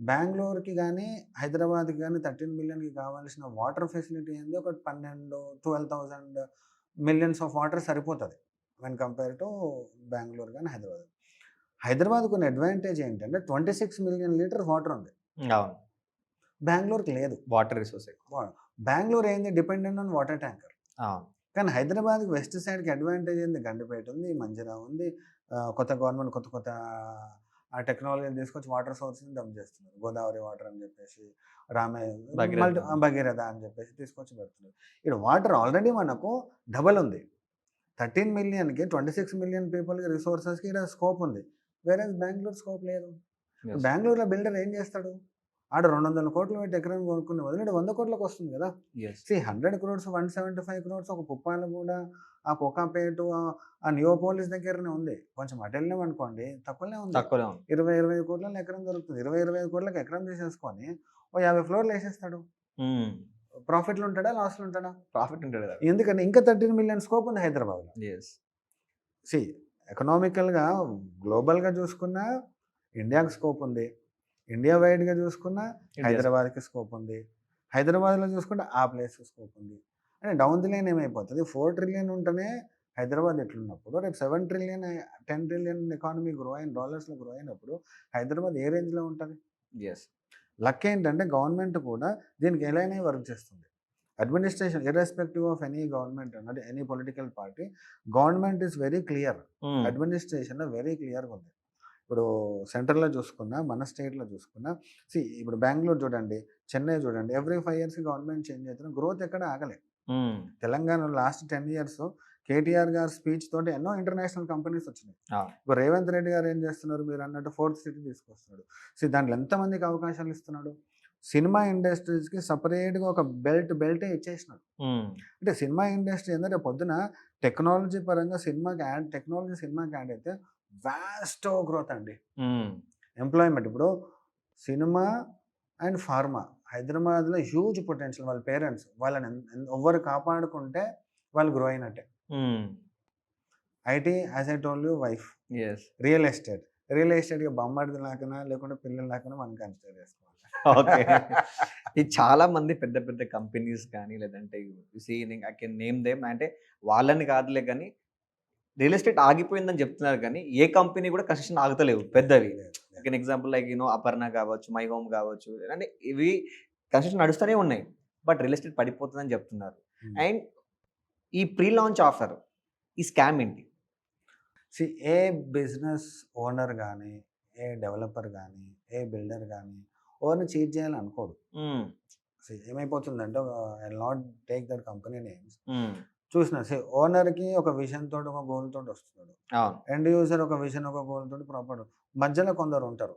బెంగళూరుకి కానీ హైదరాబాద్కి కానీ 13 మిలియన్కి కావాల్సిన వాటర్ ఫెసిలిటీ ఏంది? ఒక 12,000 మిలియన్స్ ఆఫ్ వాటర్ సరిపోతుంది వెన్ కంపేర్ టు బెంగళూరు కానీ హైదరాబాద్. హైదరాబాద్కు ఉన్న అడ్వాంటేజ్ ఏంటంటే 26 మిలియన్ లీటర్ వాటర్ ఉంది. బెంగళూరుకి లేదు. వాటర్ రిసోర్స్ బెంగళూరు ఏంది? Dependent on water tanker. కానీ హైదరాబాద్కి వెస్ట్ సైడ్కి అడ్వాంటేజ్ ఏంది? గండిపేట ఉంది, మంజిరా ఉంది, కొత్త గవర్నమెంట్ కొత్త ఆ టెక్నాలజీని తీసుకొచ్చి వాటర్ సోర్స్ని డంప్ చేస్తున్నారు. గోదావరి వాటర్ అని చెప్పేసి, భగీరథ. భగీరథ అని చెప్పేసి తీసుకొచ్చి పెడుతున్నారు. ఇక్కడ వాటర్ ఆల్రెడీ మనకు డబల్ ఉంది. 13 మిలియన్‌కి 26 మిలియన్ పీపుల్‌కి రిసోర్సెస్‌కి ఇక్కడ స్కోప్ ఉంది. వేరేస్ బెంగుళూరు స్కోప్ లేదు. Yes. బెంగుళూరులో బిల్డర్ ఏం చేస్తాడు? ఆడ 200 కోట్లు పెట్టి ఎకరం కొనుక్కునే బదులు ఈడ 100 కోట్లకు వస్తుంది కదా! Yes. 100 crores, 175 crores ఒక పుప్పాలగూడ, ఆ కోకాపేట, ఆ నియోపోలిస్ దగ్గరనే ఉంది. కొంచెం అటు వెళ్ళామనుకోండి తక్కువనే ఉంది. తక్కువనే ఉంది. 20 కోట్లలో ఎకరం దొరుకుతుంది. 25 కోట్లకి ఎకరం తీసేసుకొని ఓ 50 ఫ్లోర్లు వేసేస్తాడు. ప్రాఫిట్లు ఉంటాడా? లాస్లు ఉంటాడా? ప్రాఫిట్ ఉంటాడు కదా. ఎందుకంటే ఇంకా 13 మిలియన్ స్కోప్ ఉంది హైదరాబాద్లో. ఎస్. సి ఎకనామికల్గా గ్లోబల్గా చూసుకున్నా ఇండియాకి స్కోప్ ఉంది. ఇండియా వైడ్గా చూసుకున్నా హైదరాబాద్కి స్కోప్ ఉంది. హైదరాబాద్లో చూసుకుంటే ఆ ప్లేస్కి స్కోప్ ఉంది. అంటే డౌన్ ది లైన్ ఏమైపోతుంది, 4 ట్రిలియన్ ఉంటేనే హైదరాబాద్ ఎట్లున్నప్పుడు రేపు 7 ట్రిలియన్ 10 ట్రిలియన్ ఎకానమీ గ్రో అయిన డాలర్స్లో గ్రో అయినప్పుడు హైదరాబాద్ ఏ రేంజ్లో ఉంటుంది? ఎస్. లక్ ఏంటంటే గవర్నమెంట్ కూడా దీనికి ఎలానే వర్క్ చేస్తుంది. Administration irrespective of any government అన్నది any political party, government is very clear. అడ్మినిస్ట్రేషన్లో వెరీ క్లియర్గా ఉంది. ఇప్పుడు సెంట్రల్లో చూసుకున్నా, మన స్టేట్లో చూసుకున్నా, ఇప్పుడు బెంగళూరు చూడండి, చెన్నై చూడండి, ఎవ్రీ 5 ఇయర్స్కి గవర్నమెంట్ చేంజ్ అవుతున్నా గ్రోత్ ఎక్కడ ఆగలే. తెలంగాణలో లాస్ట్ 10 ఇయర్స్ కేటీఆర్ గారి స్పీచ్ తోటి ఎన్నో ఇంటర్నేషనల్ కంపెనీస్ వచ్చినాయి. ఇప్పుడు రేవంత్ రెడ్డి గారు ఏం చేస్తున్నారు, మీరు అన్నట్టు 4th సిటీ తీసుకొస్తున్నాడు. దాంట్లో ఎంతమందికి అవకాశాలు ఇస్తున్నాడు? సినిమా ఇండస్ట్రీస్కి సపరేట్గా ఒక బెల్టే ఇచ్చేసినాడు. అంటే సినిమా ఇండస్ట్రీ ఏంటంటే పొద్దున టెక్నాలజీ పరంగా సినిమాకి యాడ్ అయితే వాస్ట్ గ్రోత్ అండి. ఎంప్లాయ్మెంట్ ఇప్పుడు సినిమా అండ్ ఫార్మా హైదరాబాద్లో హ్యూజ్ పొటెన్షియల్. వాళ్ళ పేరెంట్స్ వాళ్ళని ఎవ్వరు కాపాడుకుంటే వాళ్ళు గ్రో అయినట్టే. IT as I told you wife. Real ఎస్టేట్గా బొమ్మడిది లాకనా లేకుంటే పిల్లల లాకనా మనం కన్సిడర్ చేసుకోవాలి. ఓకే. ఈ చాలా మంది పెద్ద పెద్ద కంపెనీస్ కానీ లేదంటే ఐ కెన్ నేమ్ దేమ్, అంటే వాళ్ళని కాదులే కానీ రియల్ ఎస్టేట్ ఆగిపోయిందని చెప్తున్నారు కానీ ఏ కంపెనీ కూడా కన్స్ట్రక్షన్ ఆగుతలేవు పెద్దవి. ఎగ్జాంపుల్ లైక్ అపర్ణ కావచ్చు, మై హోమ్ కావచ్చు, అంటే ఇవి కన్స్ట్రక్షన్ నడుస్తూనే ఉన్నాయి. బట్ రియల్ ఎస్టేట్ పడిపోతుందని చెప్తున్నారు. అండ్ ఈ ప్రీ లాంచ్ ఆఫర్, ఈ స్కామ్ ఏంటి? ఏ బిజినెస్ ఓనర్ కానీ, ఏ డెవలపర్ కానీ, ఏ బిల్డర్ కానీ ఓవర్ని చీట్ చేయాలని అనుకోడు. ఏమైపోతుందంటే I not take that company names. చూసిన ఓనర్కి ఒక విజన్ తోటి, ఒక గోల్ తోటి వస్తున్నాడు. ఎండ్ యూజర్ ఒక విజన్, ఒక గోల్ తోటి ప్రాపర్ మధ్యలో కొందరు ఉంటారు,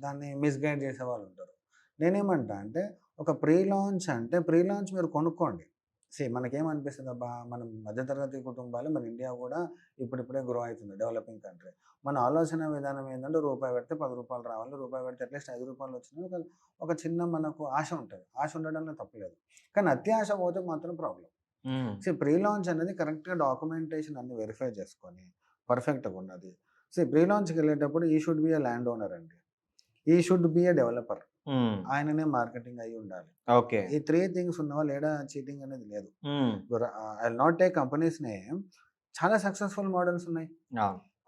దాన్ని మిస్గైడ్ చేసే వాళ్ళు ఉంటారు. నేనేమంటా అంటే ఒక ప్రీ లాంచ్ మీరు కొనుక్కోండి. మనకేమనిపిస్తుంది, అబ్బా మనం మధ్యతరగతి కుటుంబాలు, మన ఇండియా కూడా ఇప్పుడిప్పుడే గ్రో అవుతుంది, డెవలపింగ్ కంట్రీ. మన ఆలోచన విధానం ఏంటంటే రూపాయి పెడితే 10 రూపాయలు రావాలి, రూపాయి పెడితే అట్లీస్ట్ 5 రూపాయలు వచ్చినా ఒక చిన్న మనకు ఆశ ఉంటుంది. ఆశ ఉండడంలో తప్పలేదు, కానీ అతి ఆశ పోతే మాత్రం ప్రాబ్లం. ప్రీ లాంచ్ అనేది కరెక్ట్గా డాక్యుమెంటేషన్ అన్ని వెరిఫై చేసుకొని పర్ఫెక్ట్గా ఉన్నది. ప్రీ లాంచ్కి వెళ్ళేటప్పుడు ఈ should be A land owner అండి, ఈ షుడ్ బి ఏ డెవలపర్, ఆయననే మార్కెటింగ్ అయ్యి ఉండాలి. ఓకే. ఈ 3 థింగ్స్ ఉన్న వాళ్ళు ఏడా చీటింగ్ అనేది లేదు. I not take companies name, చాలా సక్సెస్ఫుల్ మోడల్స్ ఉన్నాయి.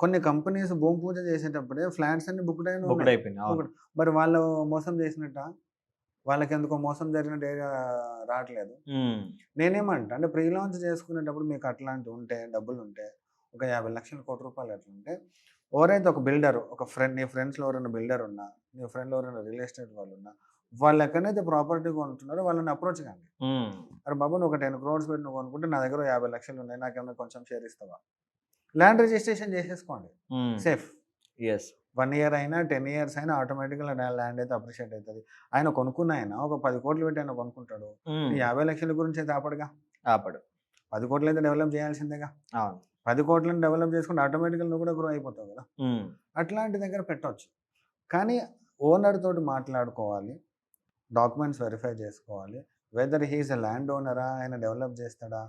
కొన్ని కంపెనీస్ భూమి పూజ చేసేటప్పుడే ఫ్లాట్స్ అన్ని బుక్డ్ అయిపోయినాయి. మరి వాళ్ళు మోసం చేసినట్ట, వాళ్ళకి ఎందుకో మోసం జరిగినట్టు రావట్లేదు. నేనేమంటా అంటే ప్రీ లాంచ్ చేసుకునేటప్పుడు మీకు అట్లాంటివి ఉంటే, డబ్బులు ఉంటే, ఒక 50 లక్షల కోటి రూపాయలు అట్లుంటే, ఎవరైతే ఒక బిల్డర్, ఒక ఫ్రెండ్, నీ ఫ్రెండ్స్లో ఎవరైనా బిల్డర్ ఉన్నా, నీ ఫ్రెండ్లో ఎవరైనా రియల్ ఎస్టేట్ వాళ్ళు ఉన్నా, వాళ్ళు ఎక్కడైతే ప్రాపర్టీ కొంటున్నారో వాళ్ళని అప్రోచ్ కండి. అరే బాబు, నువ్వు ఒక 10 crores పెట్టి నువ్వు కొనుక్కుంటే నా దగ్గర 50 లక్షలు ఉన్నాయి, నాకేమైనా కొంచెం షేర్ ఇస్తావా? ల్యాండ్ రిజిస్ట్రేషన్ చేసేసుకోండి, సేఫ్. 1 year అయినా 10 years అయినా ఆటోమేటిక్గా ల్యాండ్ అయితే అప్రిషియేట్ అవుతుంది. ఆయన కొనుక్కున్న ఆయన ఒక 10 కోట్లు పెట్టి ఆయన కొనుక్కుంటాడు, 50 లక్షల గురించి అయితే ఆపడు. 10 కోట్లు అయితే డెవలప్ చేయాల్సిందేగా. 10 కోట్లను డెవలప్ చేసుకుంటే ఆటోమేటిక్గా నువ్వు కూడా గ్రో అయిపోతావు కదా. అట్లాంటి దగ్గర పెట్టవచ్చు. కానీ ఓనర్ తోటి మాట్లాడుకోవాలి, డాక్యుమెంట్స్ వెరిఫై చేసుకోవాలి, వెదర్ హీఈస్ ఎ ల్యాండ్ ఓనరా, ఆయన డెవలప్ చేస్తాడా.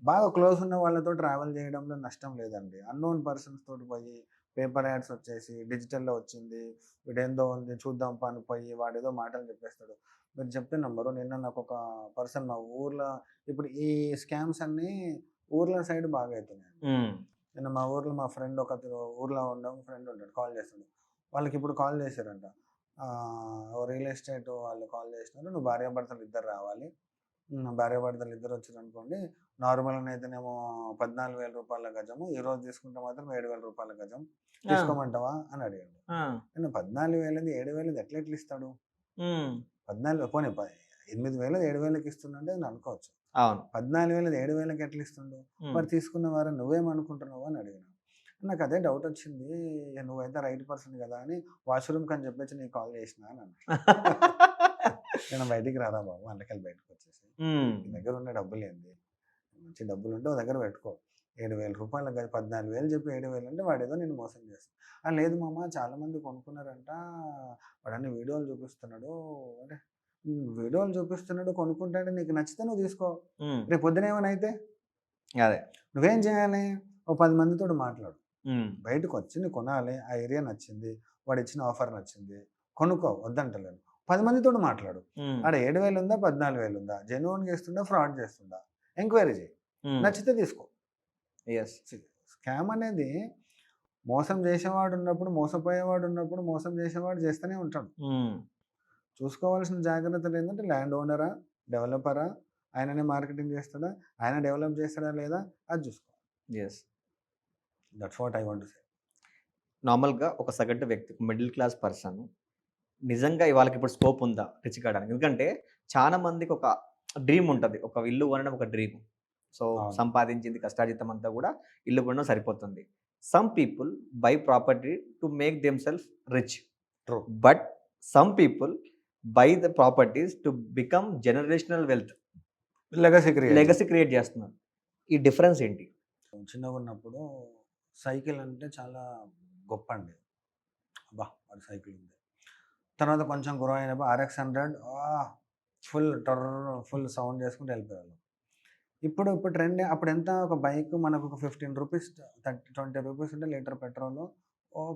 బాగా క్లోజ్ ఉన్న వాళ్ళతో ట్రావెల్ చేయడంలో నష్టం లేదండి. అన్నోన్ పర్సన్స్ తోటి పోయి పేపర్ యాడ్స్ వచ్చేసి డిజిటల్లో వచ్చింది, వీడేందో ఉంది చూద్దాం పని పోయి వాడేదో మాటలు చెప్పేస్తాడు. మీరు చెప్తే నంబరు. నిన్న నాకు ఒక పర్సన్ మా ఊర్లో, ఇప్పుడు ఈ స్కామ్స్ అన్నీ ఊర్ల సైడ్ బాగా అవుతున్నాయి. నిన్న మా ఊర్లో మా ఫ్రెండ్ ఊర్లో ఫ్రెండ్ ఉంటాడు, కాల్ చేస్తాడు. వాళ్ళకి ఇప్పుడు కాల్ చేశారంట, రియల్ ఎస్టేట్ వాళ్ళు కాల్ చేసినారు, నువ్వు భార్యాభర్తలు ఇద్దరు రావాలి, భార్య భర్తలు ఇద్దరు వచ్చారు అనుకోండి, నార్మల్ అయితేనేమో 14,000 రూపాయల గజము, ఈ రోజు తీసుకుంటే మాత్రం 7,000 రూపాయల గజం తీసుకోమంటావా అని అడిగాడు. నేను 14,000 7,000 ఎట్లా ఇస్తాడు? 14 పోనీ 8,000 7,000కి ఇస్తుందంటే నేను అనుకోవచ్చు. 14,000 7,000కి ఎట్లా ఇస్తుండు? మరి తీసుకున్న వారు నువ్వేమనుకుంటున్నావు అని అడిగాను. నాకు అదే డౌట్ వచ్చింది, నువ్వైతే రైట్ పర్సన్ కదా అని వాష్రూమ్కి అని చెప్పేసి నీకు కాల్ చేసిన అని అన్నా. నేను బయటికి రారా బాబు, అందుకెళ్ళి బయటకు వచ్చేసి నీ దగ్గర ఉన్న డబ్బులు ఏంది, మంచి డబ్బులు ఉంటే ఒక దగ్గర పెట్టుకో. 7,000 రూపాయలు 14,000 చెప్పి 7,000 అంటే వాడేదో నేను మోసం చేస్తాను. లేదు మామ, చాలా మంది కొనుక్కున్నారంట, వాడన్ని వీడియోలు చూపిస్తున్నాడు అంటే, వీడియోలు చూపిస్తున్నాడు కొనుక్కుంటాడు, నీకు నచ్చితే నువ్వు తీసుకో. రేపు పొద్దున ఏమైనా అయితే అదే నువ్వేం చేయాలి? ఓ 10 మందితో మాట్లాడు, బయటకు వచ్చి నువ్వు కొనాలి, ఆ ఏరియా నచ్చింది, వాడు ఇచ్చిన ఆఫర్ నచ్చింది, కొనుక్కో, వద్దంటలేను. 10 మందితో మాట్లాడు, ఆడ 7,000 ఉందా 14,000 ఉందా, జెన్యున్గా చేస్తుందా ఫ్రాడ్ చేస్తుందా ఎంక్వైరీ చేయి, నచ్చితే తీసుకో. స్కామ్ అనేది మోసం చేసేవాడు ఉన్నప్పుడు, మోసపోయేవాడు ఉన్నప్పుడు, మోసం చేసేవాడు చేస్తూనే ఉంటాడు. చూసుకోవాల్సిన జాగ్రత్తలు ఏంటంటే, ల్యాండ్ ఓనరా, డెవలపరా, ఆయననే మార్కెటింగ్ చేస్తాడా, ఆయన డెవలప్ చేస్తాడా లేదా, అది చూసుకోవాలి. That's what I want to say. నార్మల్గా ఒక సగటు వ్యక్తి, మిడిల్ క్లాస్ పర్సన్ నిజంగా వాళ్ళకి ఇప్పుడు స్కోప్ ఉందా రిచ్ కావడానికి? ఎందుకంటే చాలా మందికి ఒక డ్రీమ్ ఉంటుంది, ఒక ఇల్లు కొనడం ఒక డ్రీమ్. సో సంపాదించింది కష్టార్జితం అంతా కూడా ఇల్లు కొనడం సరిపోతుంది. Some people by property to make them self rich, but some people by the properties to become generational wealth, legacy create చేస్తున్నారు. ఈ డిఫరెన్స్ ఏంటి? చిన్నగా ఉన్నప్పుడు సైకిల్ అంటే చాలా గొప్ప అండి, అబ్బా వాడి సైకిల్ ఉంది. తర్వాత కొంచెం గ్రో అయినప్పుడు RX 100 ఫుల్ సౌండ్ చేసుకుంటూ వెళ్ళిపోయాను. ఇప్పుడు ట్రెండ్ అప్పుడు ఎంత, ఒక బైక్ మనకు ఒక 15 రూపీస్ 20 రూపీస్ ఉంటే లీటర్ పెట్రోల్,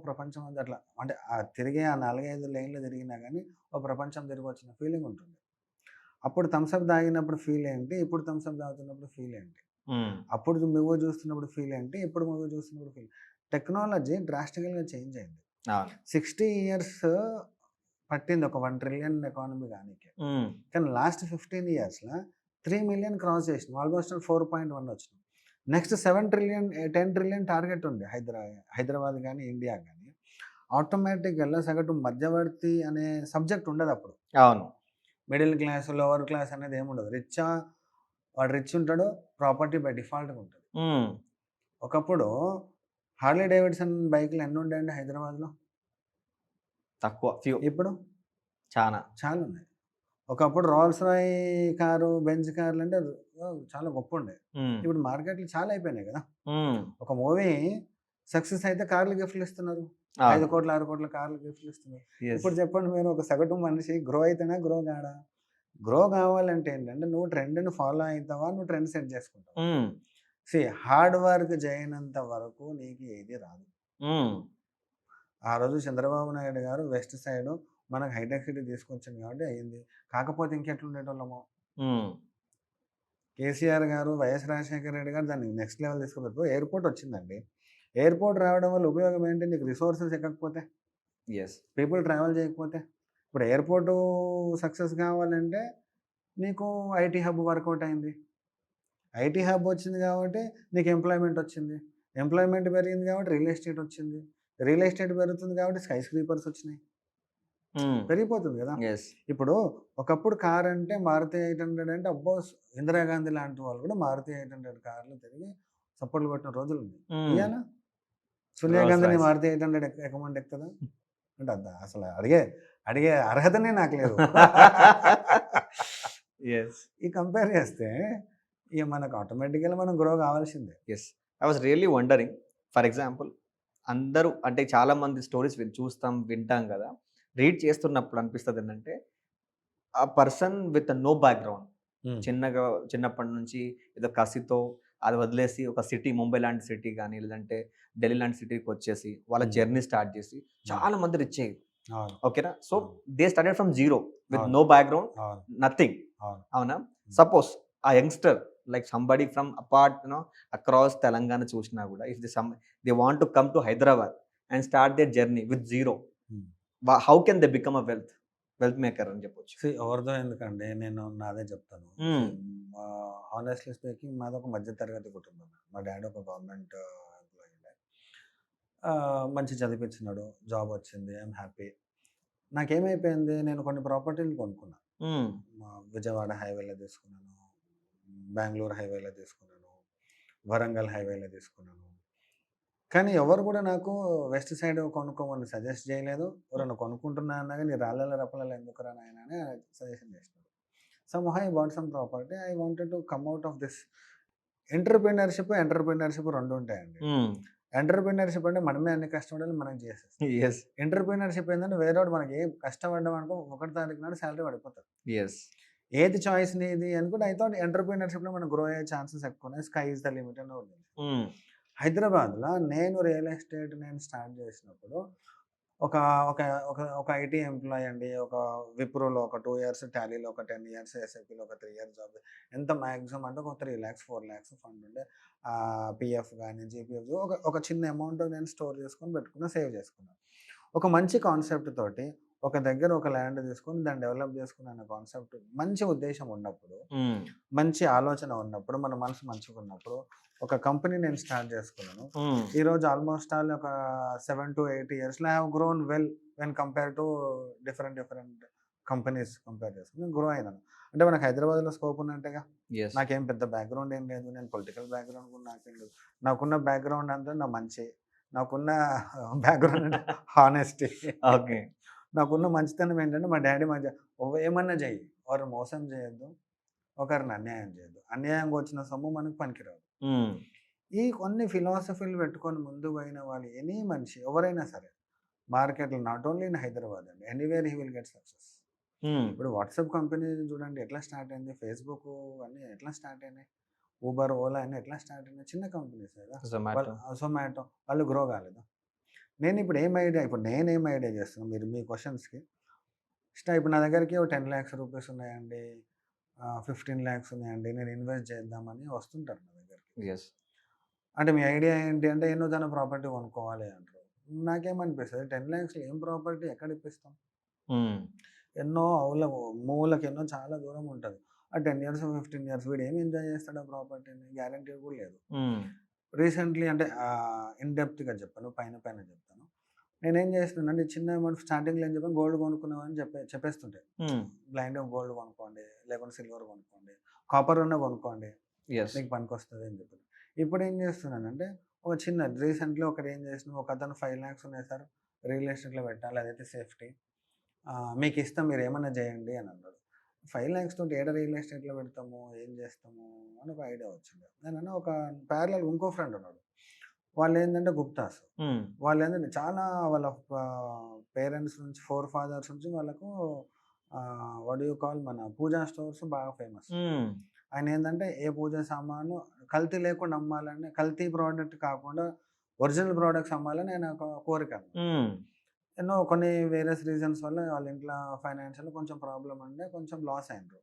ప్రపంచం అంతా అట్లా అంటే తిరిగే ఆ 4-5 లైన్లు తిరిగినా కానీ ఓ ప్రపంచం తిరిగి వచ్చిన ఫీలింగ్ ఉంటుంది. అప్పుడు థమ్స్అప్ తాగినప్పుడు ఫీల్ ఏంటి, ఇప్పుడు థమ్స్అప్ తాగుతున్నప్పుడు ఫీల్ ఏంటి, అప్పుడు మూవీ చూస్తున్నప్పుడు ఫీల్ ఏంటి, ఇప్పుడు మూవీ చూస్తున్నప్పుడు ఫీల్. టెక్నాలజీ డ్రాస్టికల్గా చేంజ్ అయింది. 60 years పట్టింది ఒక 1 trillion ఎకానమీ కానీ, కానీ లాస్ట్ 15 yearsలో 3 million క్రాస్ చేసినాం, ఆల్మోస్ట్ 4.1 వచ్చినాం. నెక్స్ట్ 7 trillion 10 trillion టార్గెట్ ఉంది హైదరాబాద్ కానీ ఇండియా కానీ. ఆటోమేటిక్గా సగటు మధ్యవర్తి అనే సబ్జెక్ట్ ఉండదు అప్పుడు. అవును, మిడిల్ క్లాస్ లోవర్ క్లాస్ అనేది ఏముండదు. వాడు రిచ్ ఉంటాడు, ప్రాపర్టీ బై డిఫాల్ట్గా ఉంటుంది. ఒకప్పుడు హార్లీ డేవిడ్సన్ బైక్లు ఎన్ని ఉంటాయండి హైదరాబాద్లో? తక్కువ, ఫ్యూ. ఇప్పుడు చాలా ఉన్నాయి. ఒకప్పుడు రోల్స్ రాయ్ కారు, బెంజ్ కార్లు అంటే చాలా గొప్ప ఉండే. ఇప్పుడు మార్కెట్లు చాలా అయిపోయినాయి కదా. ఒక మూవీ సక్సెస్ అయితే కార్లు గిఫ్ట్లు ఇస్తున్నారు, 5 కోట్ల 6 కోట్ల కార్లు గిఫ్ట్లు ఇస్తున్నారు. ఇప్పుడు చెప్పండి మీరు, ఒక సగటు మనిషి గ్రో అయితేనా గ్రో కాడా? గ్రో కావాలంటే ఏంటంటే నువ్వు ట్రెండ్ని ఫాలో అవుతావా, నువ్వు ట్రెండ్ సెట్ చేసుకుంటావు. హార్డ్ వర్క్ చేయనంత వరకు నీకు ఏది రాదు. ఆ రోజు చంద్రబాబు నాయుడు గారు వెస్ట్ సైడ్ మనకు హైటెక్ సిటీ తీసుకొచ్చింది కాబట్టి అయ్యింది. కాకపోతే ఇంకెట్లుండేటోళ్ళమో. కేసీఆర్ గారు, వైఎస్ రాజశేఖర రెడ్డి గారు దాన్ని నెక్స్ట్ లెవెల్ తీసుకుపోతే ఎయిర్పోర్ట్ వచ్చిందండి. ఎయిర్పోర్ట్ రావడం వల్ల ఉపయోగం ఏంటి? నీకు రిసోర్సెస్ ఎక్కకపోతే, పీపుల్ ట్రావెల్ చేయకపోతే. ఇప్పుడు ఎయిర్పోర్టు సక్సెస్ కావాలంటే నీకు ఐటీ హబ్ వర్కౌట్ అయింది. ఐటీ హబ్ వచ్చింది కాబట్టి నీకు ఎంప్లాయ్మెంట్ వచ్చింది. ఎంప్లాయ్మెంట్ పెరిగింది కాబట్టి రియల్ ఎస్టేట్ వచ్చింది. రియల్ ఎస్టేట్ పెరుగుతుంది కాబట్టి స్కై స్క్రీపర్స్ వచ్చినాయి. పెరిగిపోతుంది కదా. ఇప్పుడు ఒకప్పుడు కార్ అంటే మారుతి 800 అంటే అబ్బో, ఇందిరాగాంధీ లాంటి వాళ్ళు కూడా మారుతి 800 కార్లు తిరిగి సపోర్ట్లు కొట్టిన రోజులు ఉంది. ఇయ్యాలా సోనియా గాంధీని మారుతి 800 ఎక్కమంటే ఎక్కుతుందా అంటే అద్దా, అసలు అడిగే అర్హతనే నాకు లేదు. ఈ కంపేర్ చేస్తే ఇక మనకు ఆటోమేటిక్గా మనం గ్రో కావాల్సిందే. I was really wondering, for example అందరూ అంటే చాలా మంది స్టోరీస్ చూస్తాం, వింటాం కదా, రీడ్ చేస్తున్నప్పుడు అనిపిస్తుంది ఏంటంటే ఆ పర్సన్ విత్ నో బ్యాక్గ్రౌండ్, చిన్నప్పటి నుంచి ఏదో కసితో అది వదిలేసి ఒక సిటీ, ముంబై లాంటి సిటీ కానీ లేదంటే ఢిల్లీ లాంటి సిటీకి వచ్చేసి వాళ్ళ జర్నీ స్టార్ట్ చేసి చాలా మంది రిచ్ అయ్యారు. ఓకేనా? So they started from zero with no background, nothing. అవునా? Suppose a youngster like somebody from apart, across Telangana చూసినా కూడా, if they want to come to Hyderabad and start their journey with zero, how can they become a wealth? Wealth maker అని చెప్పొచ్చు. ఎవరిదో ఎందుకండి, నేను నాదే చెప్తాను. హానెస్ట్లీ స్పీకింగ్, మాది ఒక మధ్యతరగతి కుటుంబం. మా డాడీ ఒక గవర్నమెంట్ ఎంప్లాయీ. మంచి చదివించినాడు, జాబ్ వచ్చింది, ఐఎమ్ హ్యాపీ. నాకేమైపోయింది, నేను కొన్ని ప్రాపర్టీలు కొనుక్కున్నా. విజయవాడ హైవేలో తీసుకున్నాను, బెంగళూరు హైవేలో తీసుకున్నాను, వరంగల్ హైవేలో తీసుకున్నాను. కానీ ఎవరు కూడా నాకు వెస్ట్ సైడ్ కొనుక్కోమని సజెస్ట్ చేయలేదు. ఎవరైనా కొనుక్కుంటున్నా అన్నా కానీ రాళ్ళ రప్పలలో ఎందుకురా నాయన అని సజెషన్ చేసినారు. Some how I bought some property. I wanted to come out of this. Entrepreneurship 2 ఉంటాయండి. ఎంటర్‌ప్రెన్యూర్‌షిప్ అంటే మనమే అన్ని కష్టపడాలి, మనం చేసేస్తాం. ఎంటర్‌ప్రెన్యూర్‌షిప్ ఏంటంటే వేరేవాడు మనకి ఏం కష్టపడ్డాం అనుకో, 1 తారీఖు నాడు సాలరీ పడిపోతుంది. ఏది చాయిస్ నీది అనుకుంటే, ఐ థాట్ ఎంటర్‌ప్రెన్యూర్‌షిప్‌లో మనం గ్రో అయ్యే ఛాన్సెస్ ఎక్కువ. స్కై ఈజ్ ద లిమిట్ అని ఉంది. హైదరాబాద్‌లో నేను రియల్ ఎస్టేట్ స్టార్ట్ చేసినప్పుడు ఒక ఒక ఒక ఒక ఐటీ ఎంప్లాయీ అండి. ఒక విప్రోలో ఒక 2 ఇయర్స్, టాలీలో ఒక 10 ఇయర్స్, ఎస్ఐపిలో ఒక 3 ఇయర్స్ జాబ్. ఎంత మాక్సిమం అంటే ఒక 3 lakhs 4 lakhs ఫండ్ ఉండే. పీఎఫ్ కానీ, జీపీఎఫ్ ఒక చిన్న అమౌంట్ నేను స్టోర్ చేసుకొని పెట్టుకున్నా, సేవ్ చేసుకున్నాను. ఒక మంచి కాన్సెప్ట్ తోటి ఒక దగ్గర ఒక ల్యాండ్ తీసుకొని దాన్ని డెవలప్ చేసుకున్న అనే కాన్సెప్ట్, మంచి ఉద్దేశం ఉన్నప్పుడు, మంచి ఆలోచన ఉన్నప్పుడు, మన మనసు మంచిగా ఉన్నప్పుడు ఒక కంపెనీ నేను స్టార్ట్ చేసుకున్నాను. ఈరోజు ఆల్మోస్ట్ ఆల్ ఒక 7 to 8 yearsలో I have grown well when compare to different companies compare చేసుకుని గ్రో అయినాను. అంటే మనకు హైదరాబాద్లో స్కోప్ ఉన్నట్టుగా. నాకేం పెద్ద బ్యాక్గ్రౌండ్ ఏం లేదు, నేను పొలిటికల్ బ్యాక్గ్రౌండ్ కూడా నాకేం లేదు. నాకున్న బ్యాక్గ్రౌండ్ అంతా నా మంచి, నాకున్న బ్యాక్గ్రౌండ్ అంటే హానెస్టీ. ఓకే. నాకున్న మంచితనం ఏంటంటే మా డాడీ మంచి, ఏమన్నా చెయ్యి, ఒకరు మోసం చేయొద్దు, ఒకరిని అన్యాయం చేయొద్దు. అన్యాయంగా వచ్చిన సొమ్ము మనకు పనికిరాదు. ఈ కొన్ని ఫిలాసఫీలు పెట్టుకొని ముందు పోయిన వాళ్ళు, ఎనీ మనిషి ఎవరైనా సరే మార్కెట్లో, నాట్ ఓన్లీ ఇన్ హైదరాబాద్ అండి, anywhere he will get success. ఇప్పుడు వాట్సాప్ కంపెనీ చూడండి ఎట్లా స్టార్ట్ అయింది, ఫేస్బుక్ అన్నీ ఎట్లా స్టార్ట్ అయినాయి, ఊబర్, ఓలా అన్నీ ఎట్లా స్టార్ట్ అయినాయి, చిన్న కంపెనీస్ కదా. జొమాటో వాళ్ళు గ్రో కాలేదు. నేనేం ఐడియా చేస్తున్నాను, మీరు మీ క్వశ్చన్స్కి ఇప్పుడు నా దగ్గరికి 10 lakhs రూపీస్ ఉన్నాయండి, 15 lakhs ఉన్నాయండి, నేను ఇన్వెస్ట్ చేద్దామని వస్తుంటారు నా దగ్గరికి. అంటే మీ ఐడియా ఏంటి అంటే, ఎన్నో దాని ప్రాపర్టీ కొనుక్కోవాలి అంటారు. నాకేమనిపిస్తుంది, 10 lakhs ఏం ప్రాపర్టీ ఎక్కడ ఇప్పిస్తాం? ఎన్నో మూలకి ఎన్నో చాలా దూరం ఉంటుంది. ఆ 10 years 15 years వీడు ఏమి ఎంజాయ్ చేస్తాడు ఆ ప్రాపర్టీని, గ్యారంటీ కూడా లేదు. రీసెంట్లీ అంటే ఇన్ డెప్త్గా చెప్పాను, పైన చెప్తాను. నేనేం చేస్తున్నానంటే, చిన్న అమౌంట్ స్టార్టింగ్లో ఏం చెప్పాను, గోల్డ్ కొనుక్కున్నామని చెప్పేస్తుంటే, బ్లైండ్గా గోల్డ్ కొనుక్కోండి, లేకుంటే సిల్వర్ కొనుక్కోండి, కాపర్ ఉన్న కొనుక్కోండి, మీకు పనికి వస్తుంది అని చెప్పి. ఇప్పుడు ఏం చేస్తున్నానంటే, ఒక చిన్న రీసెంట్లీ ఒకటి ఏం చేసిన, ఒక అతను 5 lakhs ఉన్నాయి సార్, రియల్ ఎస్టేట్లో పెట్టాలి, అదైతే సేఫ్టీ, మీకు ఇస్తాం, మీరు ఏమన్నా చేయండి అని అన్నాడు. 5 lakhs తోటి ఏడ రియల్ ఎస్టేట్లో పెడతాము, ఏం చేస్తాము అని ఒక ఐడియా వచ్చింది. నేను ఒక ప్యారలల్ ఇంకో ఫ్రెండ్ ఉన్నాడు, వాళ్ళు ఏంటంటే గుప్తాస్. వాళ్ళు ఏంటంటే చాలా వాళ్ళ పేరెంట్స్ నుంచి, 4 fathers నుంచి వాళ్ళకు వాట్ యూ కాల్, మన పూజా స్టోర్స్ బాగా ఫేమస్. ఆయన ఏంటంటే ఏ పూజ సామాను కల్తీ లేకుండా అమ్మాలని, కల్తీ ప్రోడక్ట్ కాకుండా ఒరిజినల్ ప్రోడక్ట్స్ అమ్మాలని ఆయన ఒక కోరిక. ఎన్నో కొన్ని వేరియస్ రీజన్స్ వల్ల వాళ్ళ ఇంట్లో ఫైనాన్షియల్ కొంచెం ప్రాబ్లం అంటే కొంచెం లాస్ అయినారు.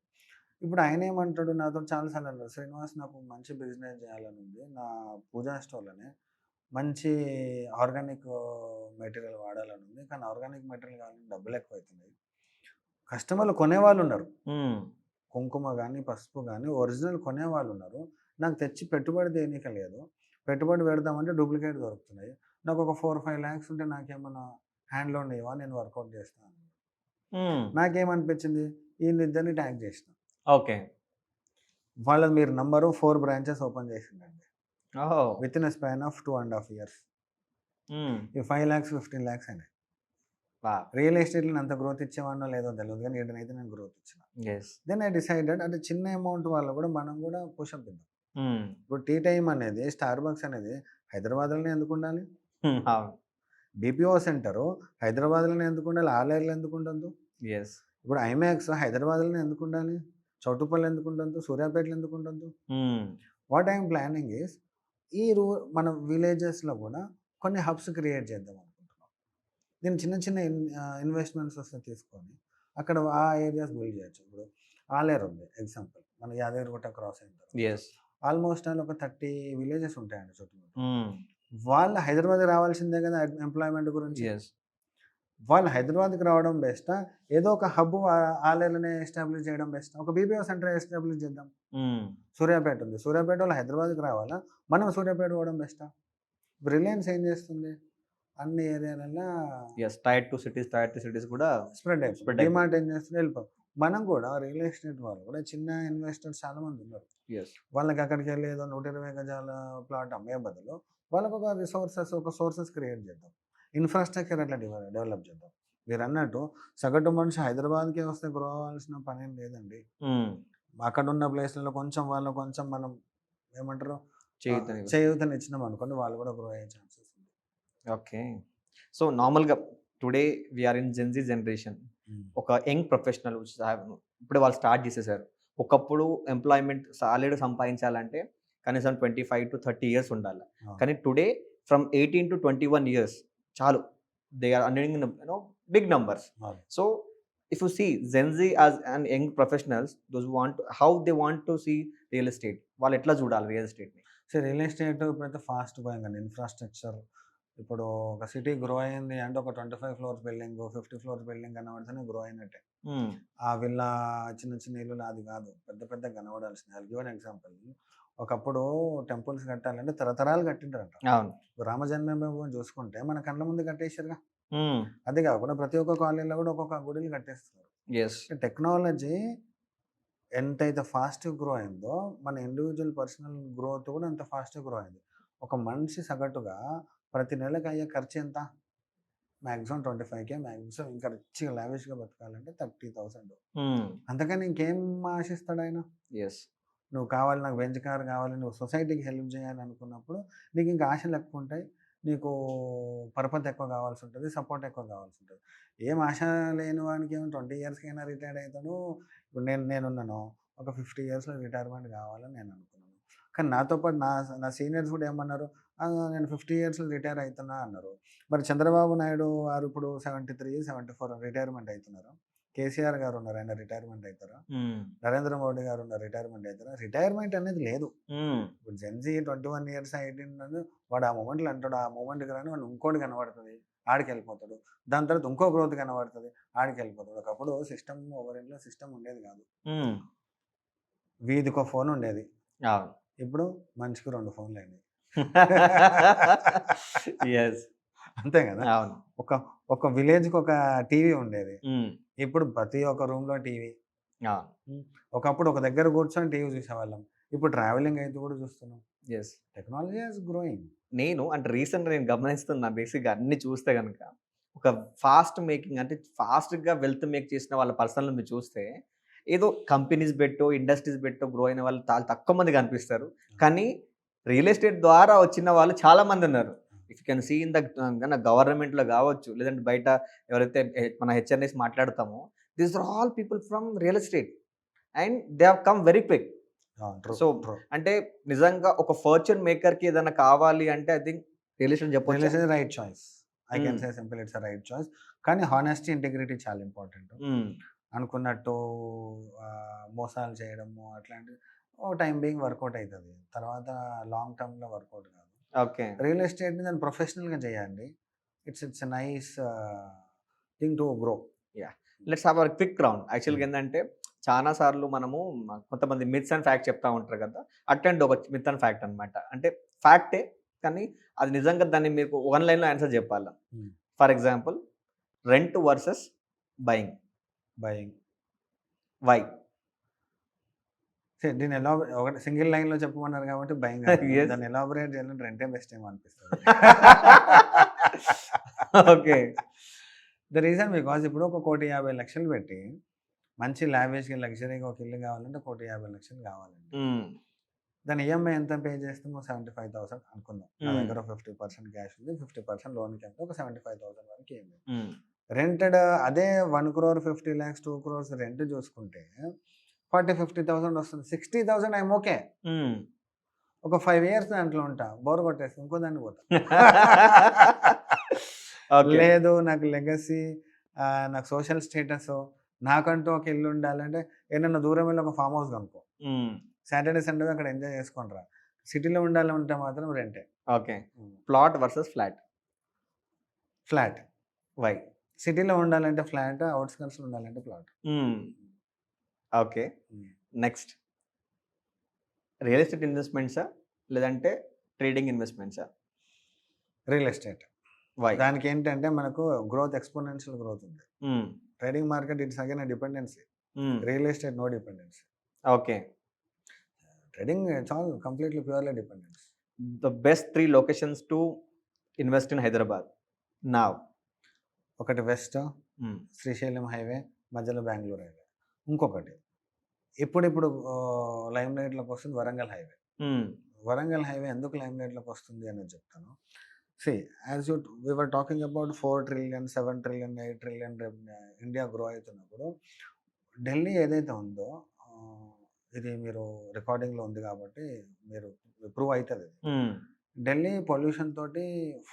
ఇప్పుడు ఆయన ఏమంటాడు, నాతో చాలాసార్లు అన్నారు, శ్రీనివాస్ నాకు మంచి బిజినెస్ చేయాలని ఉంది, నా పూజా స్టోర్లోనే మంచి ఆర్గానిక్ మెటీరియల్ వాడాలని ఉంది, కానీ ఆర్గానిక్ మెటీరియల్ కావాలని డబ్బులు ఎక్కువ అవుతున్నాయి, కస్టమర్లు కొనేవాళ్ళు ఉన్నారు, కుంకుమ కానీ పసుపు కానీ ఒరిజినల్ కొనేవాళ్ళు ఉన్నారు, నాకు తెచ్చి పెట్టుబడి దేనిక లేదు, పెట్టుబడి పెడదామంటే డూప్లికేట్ దొరుకుతున్నాయి, నాకు ఒక 4-5 lakhs ఉంటే నాకేమన్నా హ్యాండ్లో ఇవ్వా, నేను వర్కౌట్ చేస్తాను. నాకేమనిపించింది, వీళ్ళిద్దరిని ట్యాగ్ చేసిన. ఓకే. వాళ్ళది మీరు నంబరు 4 branches ఓపెన్ చేసిందండి with in span of 2.5 years. ఈ 5 lakhs 15 lakhs అయినాయి. రియల్ ఎస్టేట్లో అంత గ్రోత్ ఇచ్చేవాడినో లేదో తెలియదు, కానీ ఈడనైతే నేను గ్రోత్ ఇచ్చిన. దెన్ ఐ డిసైడెడ్, అంటే చిన్న అమౌంట్ వల్ల కూడా మనం కూడా పుషప్ ఇద్దాం. ఇప్పుడు టీ టైమ్ అనేది, స్టార్ బక్స్ అనేది హైదరాబాద్లోనే ఎందుకు ఉండాలి? బీపీఓ సెంటరు హైదరాబాద్లోనే ఎందుకు ఉండాలి? ఆలయాల్లో ఎందుకు ఉండద్దు? ఇప్పుడు ఐమాక్స్ హైదరాబాద్లోనే ఎందుకు ఉండాలి? చౌటుపల్లి ఎందుకు ఉండద్దు? సూర్యాపేటలో ఎందుకు ఉండద్దు? వాట్ ఐఎమ్ ప్లానింగ్ ఈస్, మన విలేజెస్లో కూడా కొన్ని హబ్స్ క్రియేట్ చేద్దాం అనుకుంటున్నాం. నేను చిన్న ఇన్వెస్ట్మెంట్స్ వస్తే తీసుకొని అక్కడ ఆ ఏరియాస్ బిల్డ్ చేయొచ్చు. ఇప్పుడు ఆలేరు ఉంది ఎగ్జాంపుల్, మన యాదగిరిగుట్ట క్రాస్ అయిన తర్వాత ఆల్మోస్ట్ ఒక 30 villages ఉంటాయండి చుట్టూ. వాళ్ళు హైదరాబాద్ రావాల్సిందే కదా ఎంప్లాయ్మెంట్ గురించి. వాళ్ళు హైదరాబాద్కి రావడం బెస్టా, ఏదో ఒక హబ్ ఆలేలోనే ఎస్టాబ్లిష్ చేయడం బెస్టా? ఒక బీపీఓ సెంటర్ ఎస్టాబ్లిష్ చేద్దాం. సూర్యాపేట ఉంది, సూర్యాపేట వాళ్ళు హైదరాబాద్కి రావాలా, మనం సూర్యాపేట పోవడం బెస్టా? రిలయన్స్ ఏం చేస్తుంది, అన్ని ఏరియాలలో టైర్ 2 సిటీస్ కూడా స్ప్రెడ్ అయిపోయింది. డిమార్ట్ ఏం చేస్తుంది, వెళ్ళిపో. మనం కూడా రియల్ ఎస్టేట్ వాళ్ళు కూడా చిన్న ఇన్వెస్టర్స్ చాలా మంది ఉన్నారు. వాళ్ళకి అక్కడికి వెళ్ళి ఏదో 120 గజాల ప్లాట్ అమ్మే బదులు వాళ్ళకు ఒక ఒక సోర్సెస్ క్రియేట్ చేద్దాం, ఇన్ఫ్రాస్ట్రక్చర్ అట్లా డెవలప్ చేద్దాం. మీరు అన్నట్టు సగటు మనిషి హైదరాబాద్కే వస్తే గ్రో అవ్వాల్సిన పని ఏం లేదండి. అక్కడ ఉన్న ప్లేస్లలో కొంచెం మనం ఏమంటారు చేయూతని ఇచ్చినాం అనుకోండి, వాళ్ళు కూడా గ్రో అయ్యే ఛాన్సెస్ ఉంది. ఓకే. సో నార్మల్గా today we're in Gen Z generation. ఒక యంగ్ ప్రొఫెషనల్ ఇప్పుడు వాళ్ళు స్టార్ట్ చేసేసారు. ఒకప్పుడు ఎంప్లాయ్మెంట్ సాలిడ్ సంపాదించాలంటే కనీసం 25 to 30 years ఉండాలి. కానీ టుడే ఫ్రమ్ 18 to 21 years చాలు, they are earning big numbers. So if you see Gen Z as an young professionals, those how they want to see real estate, వాళ్ళు ఎట్లా చూడాలి real ఎస్టేట్ని? So real estate ఇప్పుడైతే fast going అండి. Infrastructure ఇప్పుడు ఒక city grow అయింది అంటే ఒక 25 floors బిల్డింగ్, 50 floors బిల్డింగ్ కనబడితేనే గ్రో అయినట్టే. ఆ విల్లా చిన్న ఇల్లు అది కాదు, పెద్ద కనబడాల్సింది. I give an example. ఒకప్పుడు టెంపుల్స్ కట్టాలంటే తరతరాలు కట్టింటారంట. రామ జన్మభూమి చూసుకుంటే మన కళ్ళ ముందు కట్టేసారుగా. అదే కాకుండా ప్రతి ఒక్క కాలనీలో కూడా ఒక్కొక్క గుడిని కట్టేస్తున్నారు. టెక్నాలజీ ఎంతైతే ఫాస్ట్ గ్రో అయిందో మన ఇండివిజువల్ పర్సనల్ గ్రోత్ కూడా అంత ఫాస్ట్ గ్రో అయింది. ఒక మనిషి సగటుగా ప్రతి నెలకు అయ్యే ఖర్చు ఎంత? మ్యాక్సిమం 25K, మ్యాక్సిమం ఇంకా రిచ్గా లావిష్గా బతకాలంటే 30,000. అంతకని ఇంకేం ఆశిస్తాడు ఆయన? నువ్వు కావాలి, నాకు బెంచ్ కార్ కావాలి, నువ్వు సొసైటీకి హెల్ప్ చేయాలి అనుకున్నప్పుడు నీకు ఇంకా ఆశలు ఎక్కువ ఉంటాయి, నీకు పరపతి ఎక్కువ కావాల్సి ఉంటుంది, సపోర్ట్ ఎక్కువ కావాల్సి ఉంటుంది. ఏం ఆశ లేని వానికి ఏమో 20 yearsకి అయినా రిటైర్డ్ అవుతాను. ఇప్పుడు నేనున్నాను, ఒక 50 yearsలో రిటైర్మెంట్ కావాలని నేను అనుకున్నాను. కానీ నాతో పాటు నా సీనియర్స్ కూడా ఏమన్నారు, నేను 50 yearsలో రిటైర్ అవుతున్నా అన్నారు. మరి చంద్రబాబు నాయుడు గారు ఇప్పుడు 73, 74 రిటైర్మెంట్ అవుతున్నారు. కేసీఆర్ గారు ఉన్నారు, ఆయన రిటైర్మెంట్ అవుతారా? నరేంద్ర మోడీ గారు ఉన్నారు, రిటైర్మెంట్ అవుతారా? రిటైర్మెంట్ అనేది లేదు. ఇప్పుడు జెన్జీ 21 years 18 వాడు ఆ మూమెంట్లో అంటాడు, ఆ మూమెంట్కి రాని వాడు ఇంకోటి కనబడుతుంది, ఆడికి వెళ్ళిపోతాడు. దాని తర్వాత ఇంకో గ్రోత్ కనబడుతుంది, ఆడికి వెళ్ళిపోతాడు. ఒకప్పుడు సిస్టమ్, ఎవరింట్లో సిస్టమ్ ఉండేది కాదు. వీధికో ఫోన్ ఉండేది, ఇప్పుడు మనిషికి 2 ఫోన్లు అయినాయి. అంతే కదా. ఒక విలేజ్కి ఒక టీవీ ఉండేది, ఇప్పుడు ప్రతి ఒక్క రూమ్లో టీవీ. ఒకప్పుడు ఒక దగ్గర కూర్చొని టీవీ చూసేవాళ్ళం, ఇప్పుడు ట్రావెలింగ్ అయితే కూడా చూస్తున్నాం. Technology is growing. నేను అంటే రీసెంట్గా నేను గమనిస్తున్నా, బేసిక్గా అన్ని చూస్తే కనుక ఒక ఫాస్ట్ మేకింగ్ అంటే ఫాస్ట్గా వెల్త్ మేక్ చేసిన వాళ్ళ పర్సనల్ మీరు చూస్తే ఏదో కంపెనీస్ పెట్టో ఇండస్ట్రీస్ పెట్టో గ్రో అయిన వాళ్ళు చాలా తక్కువ మంది కనిపిస్తారు. కానీ రియల్ ఎస్టేట్ ద్వారా వచ్చిన వాళ్ళు చాలా మంది ఉన్నారు. If you can see in the గవర్నమెంట్లో కావచ్చు, లేదంటే బయట ఎవరైతే మన హెచ్ఎన్ఎస్ మాట్లాడతామో, these are all people from real estate and they have come very quick. So అంటే నిజంగా ఒక ఫార్చ్యూన్ మేకర్కి ఏదైనా కావాలి అంటే ఐ థింక్ రియల్ ఎస్టేట్ చెప్పొచ్చు, right choice. I can say simple, it's right choice. కానీ హానెస్టీ, ఇంటిగ్రిటీ చాలా ఇంపార్టెంట్. అనుకున్నట్టు మోసాలు చేయడము అట్లాంటివి ఓ టైం బీయింగ్ వర్కౌట్ అవుతుంది, తర్వాత లాంగ్ టర్మ్లో వర్కౌట్ కాదు. ఓకే. రియల్ ఎస్టేట్ని దాన్ని ప్రొఫెషనల్గా చేయండి. It's nice thing to grow. Let's have our quick round. యాక్చువల్గా ఏంటంటే చాలా సార్లు మనము కొంతమంది మిత్స్ అండ్ ఫ్యాక్ట్ చెప్తా ఉంటారు కదా, అట్లాంటి ఒక మిత్ అండ్ ఫ్యాక్ట్ అనమాట. అంటే ఫ్యాక్టే కానీ అది నిజంగా దాన్ని మీకు 1 lineలో ఆన్సర్ చెప్పాలి. For example, rent versus buying. Why? దీన్ని ఒకటి సింగిల్ లైన్లో చెప్పమన్నారు కాబట్టి బయింగ్. దాన్ని ఎలాబొరేట్ చేయాలంటే రెంటే బెస్ట్ ఏమో అనిపిస్తుంది. ఓకే. ద రీజన్ బికాజ్ ఇప్పుడు ఒక 1,50,00,000 పెట్టి మంచి లావిష్గా లగ్జరీగా ఒక ఇల్లు కావాలంటే 1,50,00,000 కావాలండి. దాని ఈఎంఐ ఎంత పే చేస్తామో 75,000 అనుకుందాం. నా దగ్గర 50% క్యాష్ ఉంది, 50% లోన్కి వెళ్తే ఒక 75,000 వరకు ఈఎంఐ. రెంటెడ్ అదే 1 crore 50 lakhs 2 crores రెంట్ చూసుకుంటే 40,000-50,000 వస్తుంది. 60,000 ఐఎమ్ ఓకే. ఒక 5 years దాంట్లో ఉంటా, బోర్ కొట్టేసి ఇంకో దాన్ని పోతా. లేదు నాకు లెగసీ, నాకు సోషల్ స్టేటస్, నాకంటూ ఒక ఇల్లు ఉండాలంటే ఏదన్నా దూరం వెళ్ళి ఒక ఫామ్ హౌస్ కనుక్కో, సాటర్డే సండే అక్కడ ఎంజాయ్ చేసుకుంటారా. సిటీలో ఉండాలంటే మాత్రం రెంటే. Okay. Plot versus flat. Flat. Why? సిటీలో ఉండాలంటే ఫ్లాట్, అవుట్స్కట్స్లో ఉండాలంటే plot. Okay. Next real estate ఇన్వెస్ట్మెంట్సా లేదంటే ట్రేడింగ్ ఇన్వెస్ట్మెంట్సా? Real estate. వై? దానికి ఏంటంటే మనకు గ్రోత్, ఎక్స్పోనెన్షియల్ గ్రోత్ ఉంది. Trading market it's again a dependency. Real estate no dependency. Okay. Trading చాలా completely purely dependence. The best 3 locations to invest in Hyderabad now. ఒకటి west, Srisailam highway, మధ్యలో Bengaluru highway. ఇంకొకటి ఇప్పుడు lime లైట్లోకి వస్తుంది వరంగల్ హైవే. వరంగల్ హైవే ఎందుకు lime లైట్లోకి వస్తుంది అనేది చెప్తాను. As we were talking about 4 trillion, 7 trillion, 8 trillion India grow అవుతున్నప్పుడు ఢిల్లీ ఏదైతే ఉందో ఇది మీరు రికార్డింగ్లో ఉంది కాబట్టి మీరు ప్రూవ్ అవుతుంది. ఢిల్లీ పొల్యూషన్ తోటి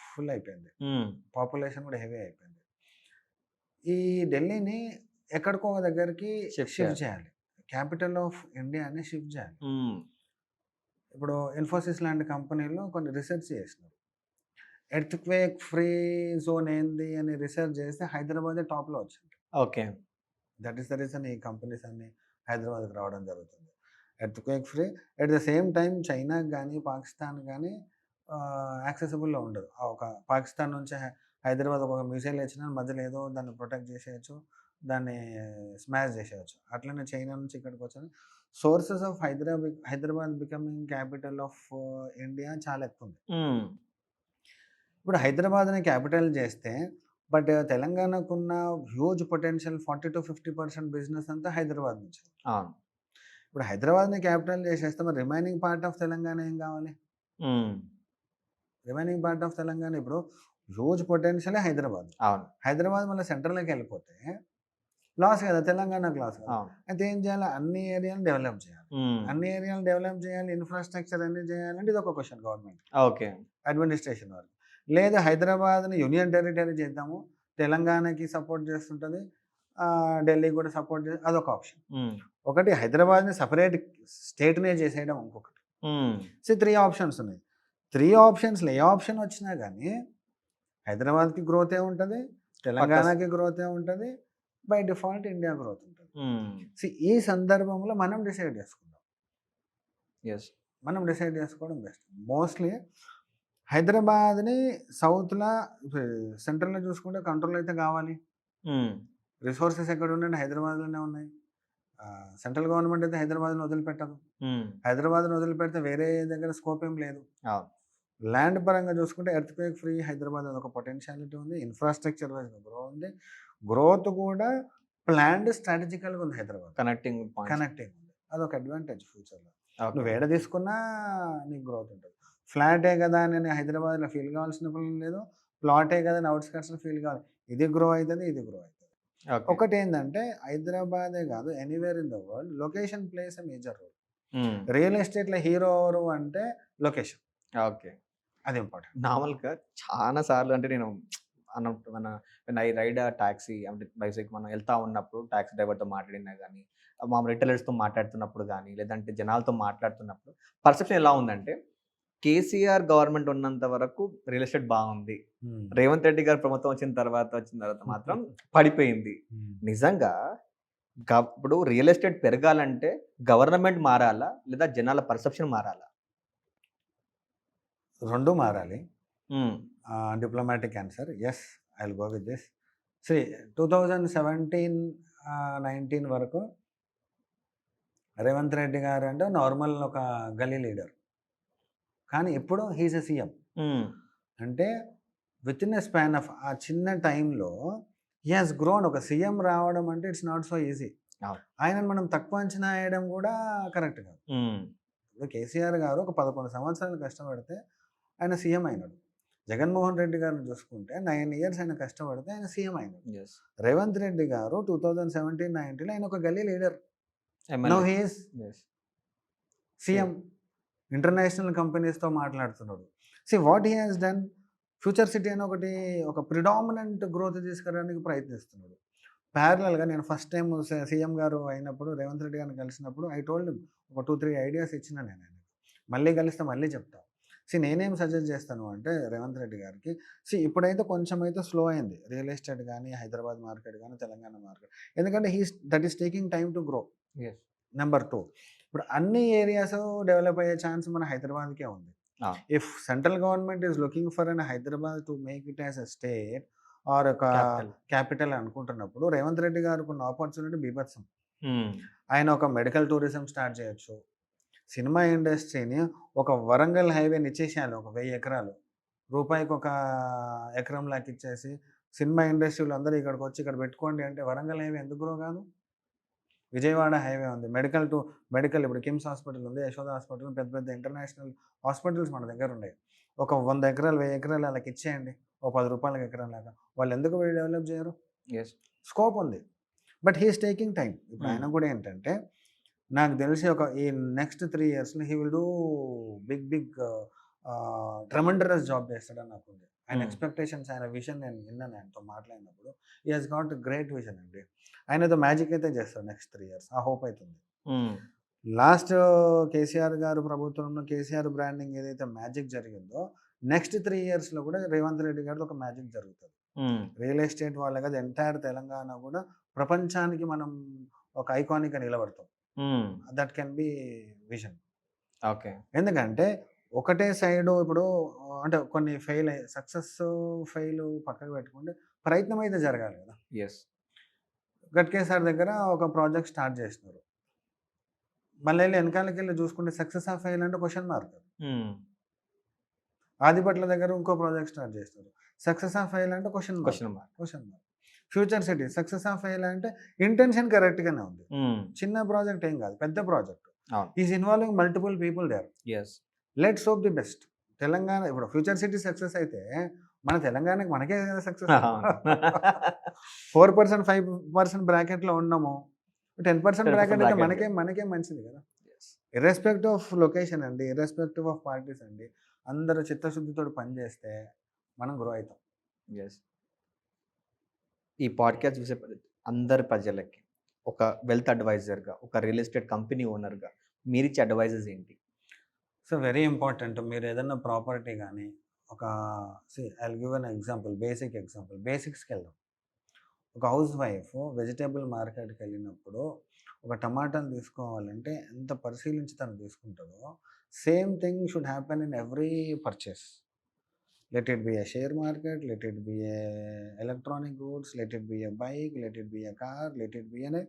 ఫుల్ అయిపోయింది, పాపులేషన్ కూడా హెవీ అయిపోయింది. ఈ ఢిల్లీని ఎక్కడికో దగ్గరికి షిఫ్ట్ చేయాలి, క్యాపిటల్ ఆఫ్ ఇండియాని షిఫ్ట్ చేయాలి. ఇప్పుడు ఇన్ఫోసిస్ లాంటి కంపెనీలో కొన్ని రీసెర్చ్ చేసినారు. ఎర్త్ క్వేక్ ఫ్రీ జోన్ ఏంది అని రీసెర్చ్ చేస్తే హైదరాబాద్ టాప్లో వచ్చింది. Okay. That is the reason ఈ కంపెనీస్ అన్ని హైదరాబాద్కి రావడం జరుగుతుంది. Earth quake free, at the same time చైనాకి కానీ పాకిస్తాన్ కానీ యాక్సెసిబుల్లో ఉండదు. ఒక పాకిస్తాన్ నుంచి హైదరాబాద్ ఒక మిసైల్ వచ్చినా మధ్యలో ఏదో దాన్ని ప్రొటెక్ట్ చేసేయచ్చు, దాన్ని స్మాష్ చేసేయచ్చు. అట్లనే చైనా నుంచి ఇక్కడికి వచ్చాను. Sources of Hyderabad becoming capital of India చాలా ఎక్కువ ఉంది. ఇప్పుడు హైదరాబాద్ని క్యాపిటల్ చేస్తే బట్ తెలంగాణకున్న హ్యూజ్ పొటెన్షియల్ 40 to 50% బిజినెస్ అంతా హైదరాబాద్ నుంచి. ఇప్పుడు హైదరాబాద్ని క్యాపిటల్ చేసేస్తే మరి రిమైనింగ్ పార్ట్ ఆఫ్ తెలంగాణ ఏం కావాలి? రిమైనింగ్ పార్ట్ ఆఫ్ తెలంగాణ ఇప్పుడు హ్యూజ్ పొటెన్షియలే హైదరాబాద్. హైదరాబాద్ మళ్ళీ సెంట్రల్కి వెళ్ళిపోతే లాస్ కదా, తెలంగాణకు లాస్ కదా. అయితే ఏం చేయాలి? అన్ని ఏరియాలు డెవలప్ చేయాలి. అన్ని ఏరియాలు డెవలప్ చేయాలి, ఇన్ఫ్రాస్ట్రక్చర్ అన్ని చేయాలంటే ఇది ఒక క్వశ్చన్ గవర్నమెంట్, ఓకే, అడ్మినిస్ట్రేషన్ వాళ్ళు. లేదా హైదరాబాద్ని యూనియన్ టెరిటరీ చేద్దాము, తెలంగాణకి సపోర్ట్ చేస్తుంటుంది, ఢిల్లీకి కూడా సపోర్ట్ చేసి, అదొక ఆప్షన్. ఒకటి హైదరాబాద్ని సపరేట్ స్టేట్నే చేసేయడం, ఇంకొకటి. 3 ఆప్షన్స్ ఉన్నాయి. 3 ఆప్షన్స్లో ఏ ఆప్షన్ వచ్చినా కానీ హైదరాబాద్కి గ్రోతే ఉంటుంది, తెలంగాణకి గ్రోతే ఉంటుంది, బై డిఫాల్ట్ ఇండియా గ్రోత్ ఉంటుంది. ఈ సందర్భంలో మనం డిసైడ్ చేసుకుందాం. మనం డిసైడ్ చేసుకోవడం బెస్ట్. మోస్ట్లీ హైదరాబాద్ని సౌత్లో, సెంట్రల్లో చూసుకుంటే కంట్రోల్ అయితే కావాలి. రిసోర్సెస్ ఎక్కడ ఉన్నాయి? హైదరాబాద్లోనే ఉన్నాయి. సెంట్రల్ గవర్నమెంట్ అయితే హైదరాబాద్ని వదిలిపెట్టదు. హైదరాబాద్ని వదిలిపెడితే వేరే దగ్గర స్కోప్ ఏం లేదు. ల్యాండ్ పరంగా చూసుకుంటే ఎర్త్ క్వేక్ ఫ్రీ హైదరాబాద్ అదొక పొటెన్షియాలిటీ ఉంది, ఇన్ఫ్రాస్ట్రక్చర్ వైజ్ ఉంది, గ్రోత్ కూడా ప్లాన్డ్ స్ట్రాటజికల్గా ఉంది. హైదరాబాద్ కనెక్టింగ్ ఉంది, అదొక అడ్వాంటేజ్ ఫ్యూచర్లో. నువ్వు వేడ తీసుకున్నా నీకు గ్రోత్ ఉంటుంది. ఫ్లాటే కదా అని హైదరాబాద్లో ఫీల్ కావాల్సిన పని లేదు, ప్లాటే కదా అని అవుట్స్కట్స్లో ఫీల్ కావాలి. ఇది గ్రో అవుతుంది, ఇది గ్రో అవుతుంది. ఒకటి ఏంటంటే హైదరాబాదే కాదు, anywhere in the world location plays a major role. Real ఎస్టేట్లో హీరో ఎవరు అంటే లొకేషన్. ఓకే, అది ఇంపార్టెంట్. నార్మల్గా చాలా సార్లు అంటే నేను మన ఐ రైడ్ టాక్సీ అంటే బైసైక్ మనం వెళ్తా ఉన్నప్పుడు టాక్సీ డ్రైవర్తో మాట్లాడినా కానీ, మా రిటైలర్స్తో మాట్లాడుతున్నప్పుడు కానీ, లేదంటే జనాలతో మాట్లాడుతున్నప్పుడు పర్సెప్షన్ ఎలా ఉందంటే, కేసీఆర్ గవర్నమెంట్ ఉన్నంత వరకు రియల్ ఎస్టేట్ బాగుంది, రేవంత్ రెడ్డి గారు ప్రభుత్వం వచ్చిన తర్వాత మాత్రం పడిపోయింది. నిజంగా ఇప్పుడు రియల్ ఎస్టేట్ పెరగాలంటే గవర్నమెంట్ మారాలా లేదా జనాల పర్సెప్షన్ మారాలా? రెండు మారాలి. Diplomatic answer, yes, I will go with this. 2017-19 వరకు రేవంత్ రెడ్డి గారు అంటే నార్మల్ ఒక గల్లీ లీడర్, కానీ ఇప్పుడు హీస్ ఎ సీఎం. అంటే with in a span of ఆ చిన్న టైంలో హీ హాస్ గ్రోన్. ఒక సీఎం రావడం అంటే ఇట్స్ నాట్ సో ఈజీ. ఆయనను మనం తక్కువ అంచనా వేయడం కూడా కరెక్ట్ కాదు. ఇప్పుడు కేసీఆర్ గారు ఒక 11 సంవత్సరాలు కష్టపడితే ఆయన సీఎం అయినాడు. జగన్మోహన్ రెడ్డి గారిని చూసుకుంటే 9 years ఆయన కష్టపడితే ఆయన సీఎం అయినాడు. రేవంత్ రెడ్డి గారు 2017-19 ఆయన ఒక గల్లీ leader, now he is CM. International కంపెనీస్తో మాట్లాడుతున్నాడు. What he has done, future city అని ఒక ప్రిడామినెంట్ గ్రోత్ తీసుకురావడానికి ప్రయత్నిస్తున్నాడు. ప్యారలల్గా నేను ఫస్ట్ టైం సీఎం గారు అయినప్పుడు రేవంత్ రెడ్డి గారిని కలిసినప్పుడు ఐ టోల్డ్ ఒక 2-3 ఐడియాస్ ఇచ్చిన నేను. మళ్ళీ కలిస్తే మళ్ళీ చెప్తా. నేనేం సజెస్ట్ చేస్తాను అంటే రేవంత్ రెడ్డి గారికి, ఇప్పుడైతే కొంచెం అయితే స్లో అయింది రియల్ ఎస్టేట్ కానీ, హైదరాబాద్ మార్కెట్ కానీ, తెలంగాణ మార్కెట్. ఎందుకంటే that is taking time to grow. Number 2, ఇప్పుడు అన్ని ఏరియాస్ డెవలప్ అయ్యే ఛాన్స్ మన హైదరాబాద్కే ఉంది. If central government is looking for an Hyderabad to make it as a state or ఒక క్యాపిటల్ అనుకుంటున్నప్పుడు, రేవంత్ రెడ్డి గారికి ఉన్న ఆపర్చునిటీ బీభత్సం. ఆయన ఒక మెడికల్ టూరిజం స్టార్ట్ చేయొచ్చు. సినిమా ఇండస్ట్రీని ఒక వరంగల్ హైవేని ఇచ్చేసేయాలి, ఒక 1000 ఎకరాలు రూపాయికి ఒక ఎకరం లాగా ఇచ్చేసి, సినిమా ఇండస్ట్రీలో అందరూ ఇక్కడికి వచ్చి ఇక్కడ పెట్టుకోండి అంటే వరంగల్ హైవే ఎందుకు గ్రో కాదు? విజయవాడ హైవే ఉంది, మెడికల్ ఇప్పుడు కిమ్స్ హాస్పిటల్ ఉంది, యశోద హాస్పిటల్, పెద్ద పెద్ద ఇంటర్నేషనల్ హాస్పిటల్స్ మన దగ్గర ఉన్నాయి. ఒక 100 ఎకరాలు 1000 ఎకరాలు అలాగ ఇచ్చేయండి, ఓ 10 రూపాయలకి ఎకరం లాగా. వాళ్ళు ఎందుకు డెవలప్ చేయరు? స్కోప్ ఉంది, బట్ హీఈస్ టేకింగ్ టైం. ఇప్పుడు ఆయన కూడా ఏంటంటే, నాకు తెలిసి ఈ నెక్స్ట్ 3 ఇయర్స్లో he will do big tremendous job చేస్తాడని నాకు ఉంది. ఆయన ఎక్స్పెక్టేషన్స్, ఆయన విజన్ నేను విన్నాను ఆయనతో మాట్లాడినప్పుడు. He has got great vision అండి. ఆయనతో మ్యాజిక్ అయితే చేస్తాడు నెక్స్ట్ 3 ఇయర్స్, ఆ హోప్ అవుతుంది. లాస్ట్ కేసీఆర్ గారు ప్రభుత్వంలో కేసీఆర్ బ్రాండింగ్ ఏదైతే మ్యాజిక్ జరిగిందో, నెక్స్ట్ 3 ఇయర్స్లో కూడా రేవంత్ రెడ్డి గారితో ఒక మ్యాజిక్ జరుగుతుంది. రియల్ ఎస్టేట్ వాళ్ళే కదా, ఎంటైర్ తెలంగాణ కూడా ప్రపంచానికి మనం ఒక ఐకానిక్గా నిలబడతాం. That can be vision. Okay. ఎందుకంటే ఒకటే సైడ్ ఇప్పుడు అంటే కొన్ని సక్సెస్ ఫెయిల్ పక్కకు పెట్టుకుంటే ప్రయత్నం అయితే జరగాలి కదా. గట్కే సార్ దగ్గర ఒక ప్రాజెక్ట్ స్టార్ట్ చేసినారు, మళ్ళీ వెనకాలకి వెళ్ళి చూసుకుంటే సక్సెస్ ఆఫ్ ఫెయిల్ అంటే క్వశ్చన్ మార్క్. ఆదిపట్ల దగ్గర ఇంకో ప్రాజెక్ట్ స్టార్ట్ చేస్తారు, సక్సెస్ ఆఫ్ ఫెయిల్ అంటే question mark. Future city success of fail అంటే ఇంటెన్షన్ కరెక్ట్గానే ఉంది, చిన్న ప్రాజెక్ట్ ఏం కాదు, పెద్ద project. Is involving multiple people there. Let's hope the best. Telangana ఇప్పుడు ఫ్యూచర్ సిటీ సక్సెస్ అయితే మన తెలంగాణకి మనకే సక్సెస్. 4% 5% బ్రాకెట్లో ఉన్నాము, 10% బ్రాకెట్ అయితే మనకే మంచిది కదా. ఇర్రెస్పెక్టివ్ ఆఫ్ లొకేషన్ అండి, ఇర్రెస్పెక్టివ్ ఆఫ్ పార్టీస్ అండి, అందరూ చిత్తశుద్ధితో పనిచేస్తే మనం గ్రో అవుతాం. ఈ పాడ్కాస్ట్ చూసే అందరి ప్రజలకి ఒక వెల్త్ అడ్వైజర్గా, ఒక రియల్ ఎస్టేట్ కంపెనీ ఓనర్గా మీరిచ్చే అడ్వైజెస్ ఏంటి? Very important. మీరు ఏదైనా ప్రాపర్టీ కానీ ఐల్ గివ్ అన్ ఎగ్జాంపుల్, బేసిక్స్కి వెళ్దాం. ఒక హౌస్ వైఫ్ వెజిటేబుల్ మార్కెట్కి వెళ్ళినప్పుడు ఒక టమాటాలు తీసుకోవాలంటే ఎంత పరిశీలించి తను తీసుకుంటుందో, same thing should happen in every purchase. Let it be a share market, let it be a electronic goods, let it be a bike, let it be a car, let it be a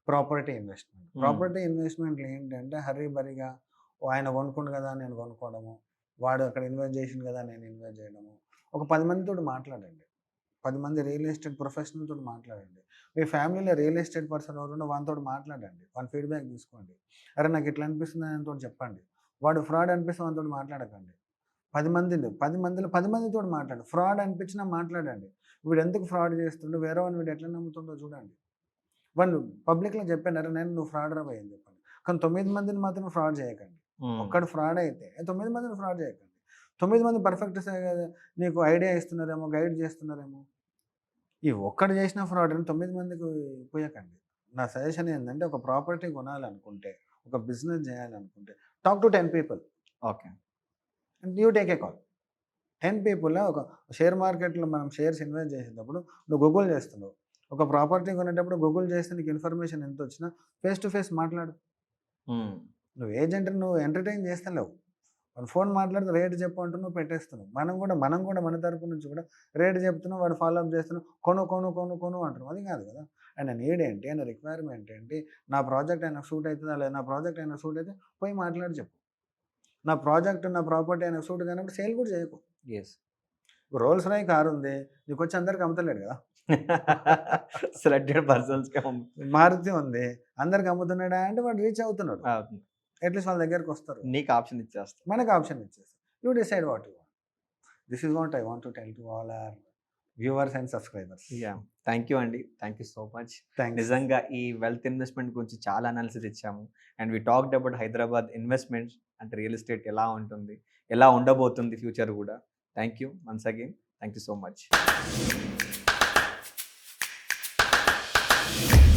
property investment. Property ఇన్వెస్ట్మెంట్లు ఏంటంటే హర్రీబరిగా ఆయన కొనుక్కుండు కదా నేను కొనుక్కోవడము, వాడు అక్కడ invest చేసిండు కదా నేను ఇన్వెస్ట్ చేయడము. ఒక 10 మందితో మాట్లాడండి, 10 మంది రియల్ ఎస్టేట్ ప్రొఫెషనల్తో మాట్లాడండి. మీ ఫ్యామిలీలో రియల్ ఎస్టేట్ పర్సన్ ఎవరున్నా వానితో మాట్లాడండి, వాని ఫీడ్బ్యాక్ తీసుకోండి. అరే నాకు ఇట్లా అనిపిస్తుంది ఆయనతో చెప్పండి. వాడు ఫ్రాడ్ అనిపిస్తే వానితో మాట్లాడకండి. 10 మందితో మాట్లాడు, ఫ్రాడ్ అనిపించినా మాట్లాడండి. వీడు ఎందుకు ఫ్రాడ్ చేస్తుండో, వేరే వాడిని వీడు ఎట్లా నమ్ముతుండో చూడండి. వాళ్ళు పబ్లిక్లో చెప్పండి, అరే నువ్వు ఫ్రాడ్ రా అని చెప్పండి. కానీ 9 మందిని మాత్రం ఫ్రాడ్ చేయకండి. ఒక్కడు ఫ్రాడ్ అయితే 9 మందిని ఫ్రాడ్ చేయకండి. 9 మంది పర్ఫెక్ట్ నీకు ఐడియా ఇస్తున్నారేమో, గైడ్ చేస్తున్నారేమో. ఈ ఒక్కడు చేసిన ఫ్రాడ్ అని 9 మందికి పోయకండి. నా సజెషన్ ఏంటంటే, ఒక ప్రాపర్టీ కొనాలనుకుంటే, ఒక బిజినెస్ చేయాలనుకుంటే, talk to 10 people. Okay, you take a call. 10 people. ఒక షేర్ మార్కెట్లో మనం షేర్స్ ఇన్వెస్ట్ చేసేటప్పుడు నువ్వు గూగుల్ చేస్తున్నావు, ఒక ప్రాపర్టీ కొనేటప్పుడు గూగుల్ చేస్తే నీకు ఇన్ఫర్మేషన్ ఎంత వచ్చినా ఫేస్ టు ఫేస్ మాట్లాడు. నువ్వు ఏజెంట్ నువ్వు ఎంటర్టైన్ చేస్తలేవు, వాడు ఫోన్ మాట్లాడితే రేటు చెప్పు అంటూ నువ్వు పెట్టేస్తున్నావు. మనం కూడా మన తరపు నుంచి కూడా రేటు చెప్తున్నాం, వాడు ఫాలోఅప్ చేస్తున్నావు, కొను అంటున్నాం. అది కాదు కదా. ఆయన నీడ్ ఏంటి, ఆయన రిక్వైర్మెంట్ ఏంటి, నా ప్రాజెక్ట్ అయినా సూట్ అవుతుందా లేదా, నా ప్రాజెక్ట్ అయినా సూట్ అయితే పోయి మాట్లాడి చెప్పు. నా ప్రాజెక్ట్ నా ప్రాపర్టీ అయినా సూట్ కానప్పుడు సేల్ కూడా చేయకు. రోల్స్ రాయ్ కారు ఉంది, నీకు వచ్చి అందరికి అమ్ముతలేడు కదా. సెలెక్టెడ్ పర్సన్స్ మారుతి ఉంది, అందరికి అమ్ముతున్నాడా అంటే వాడు రీచ్ అవుతున్నాడు. అట్లీస్ట్ వాళ్ళ దగ్గరకు వస్తారు, నీకు ఆప్షన్ ఇచ్చేస్తారు, మనకు ఆప్షన్ ఇచ్చేస్తారు. You decide what you want. This is what I want to tell to all our viewers and subscribers. Thank you అండి, థ్యాంక్ యూ సో మచ్. నిజంగా ఈ వెల్త్ ఇన్వెస్ట్మెంట్ గురించి చాలా అనాలిసిస్ ఇచ్చాము. And we talked about Hyderabad investments అంటే real estate ఎలా ఉంటుంది, ఎలా ఉండబోతుంది ఫ్యూచర్ కూడా. Thank you once again, thank you so much.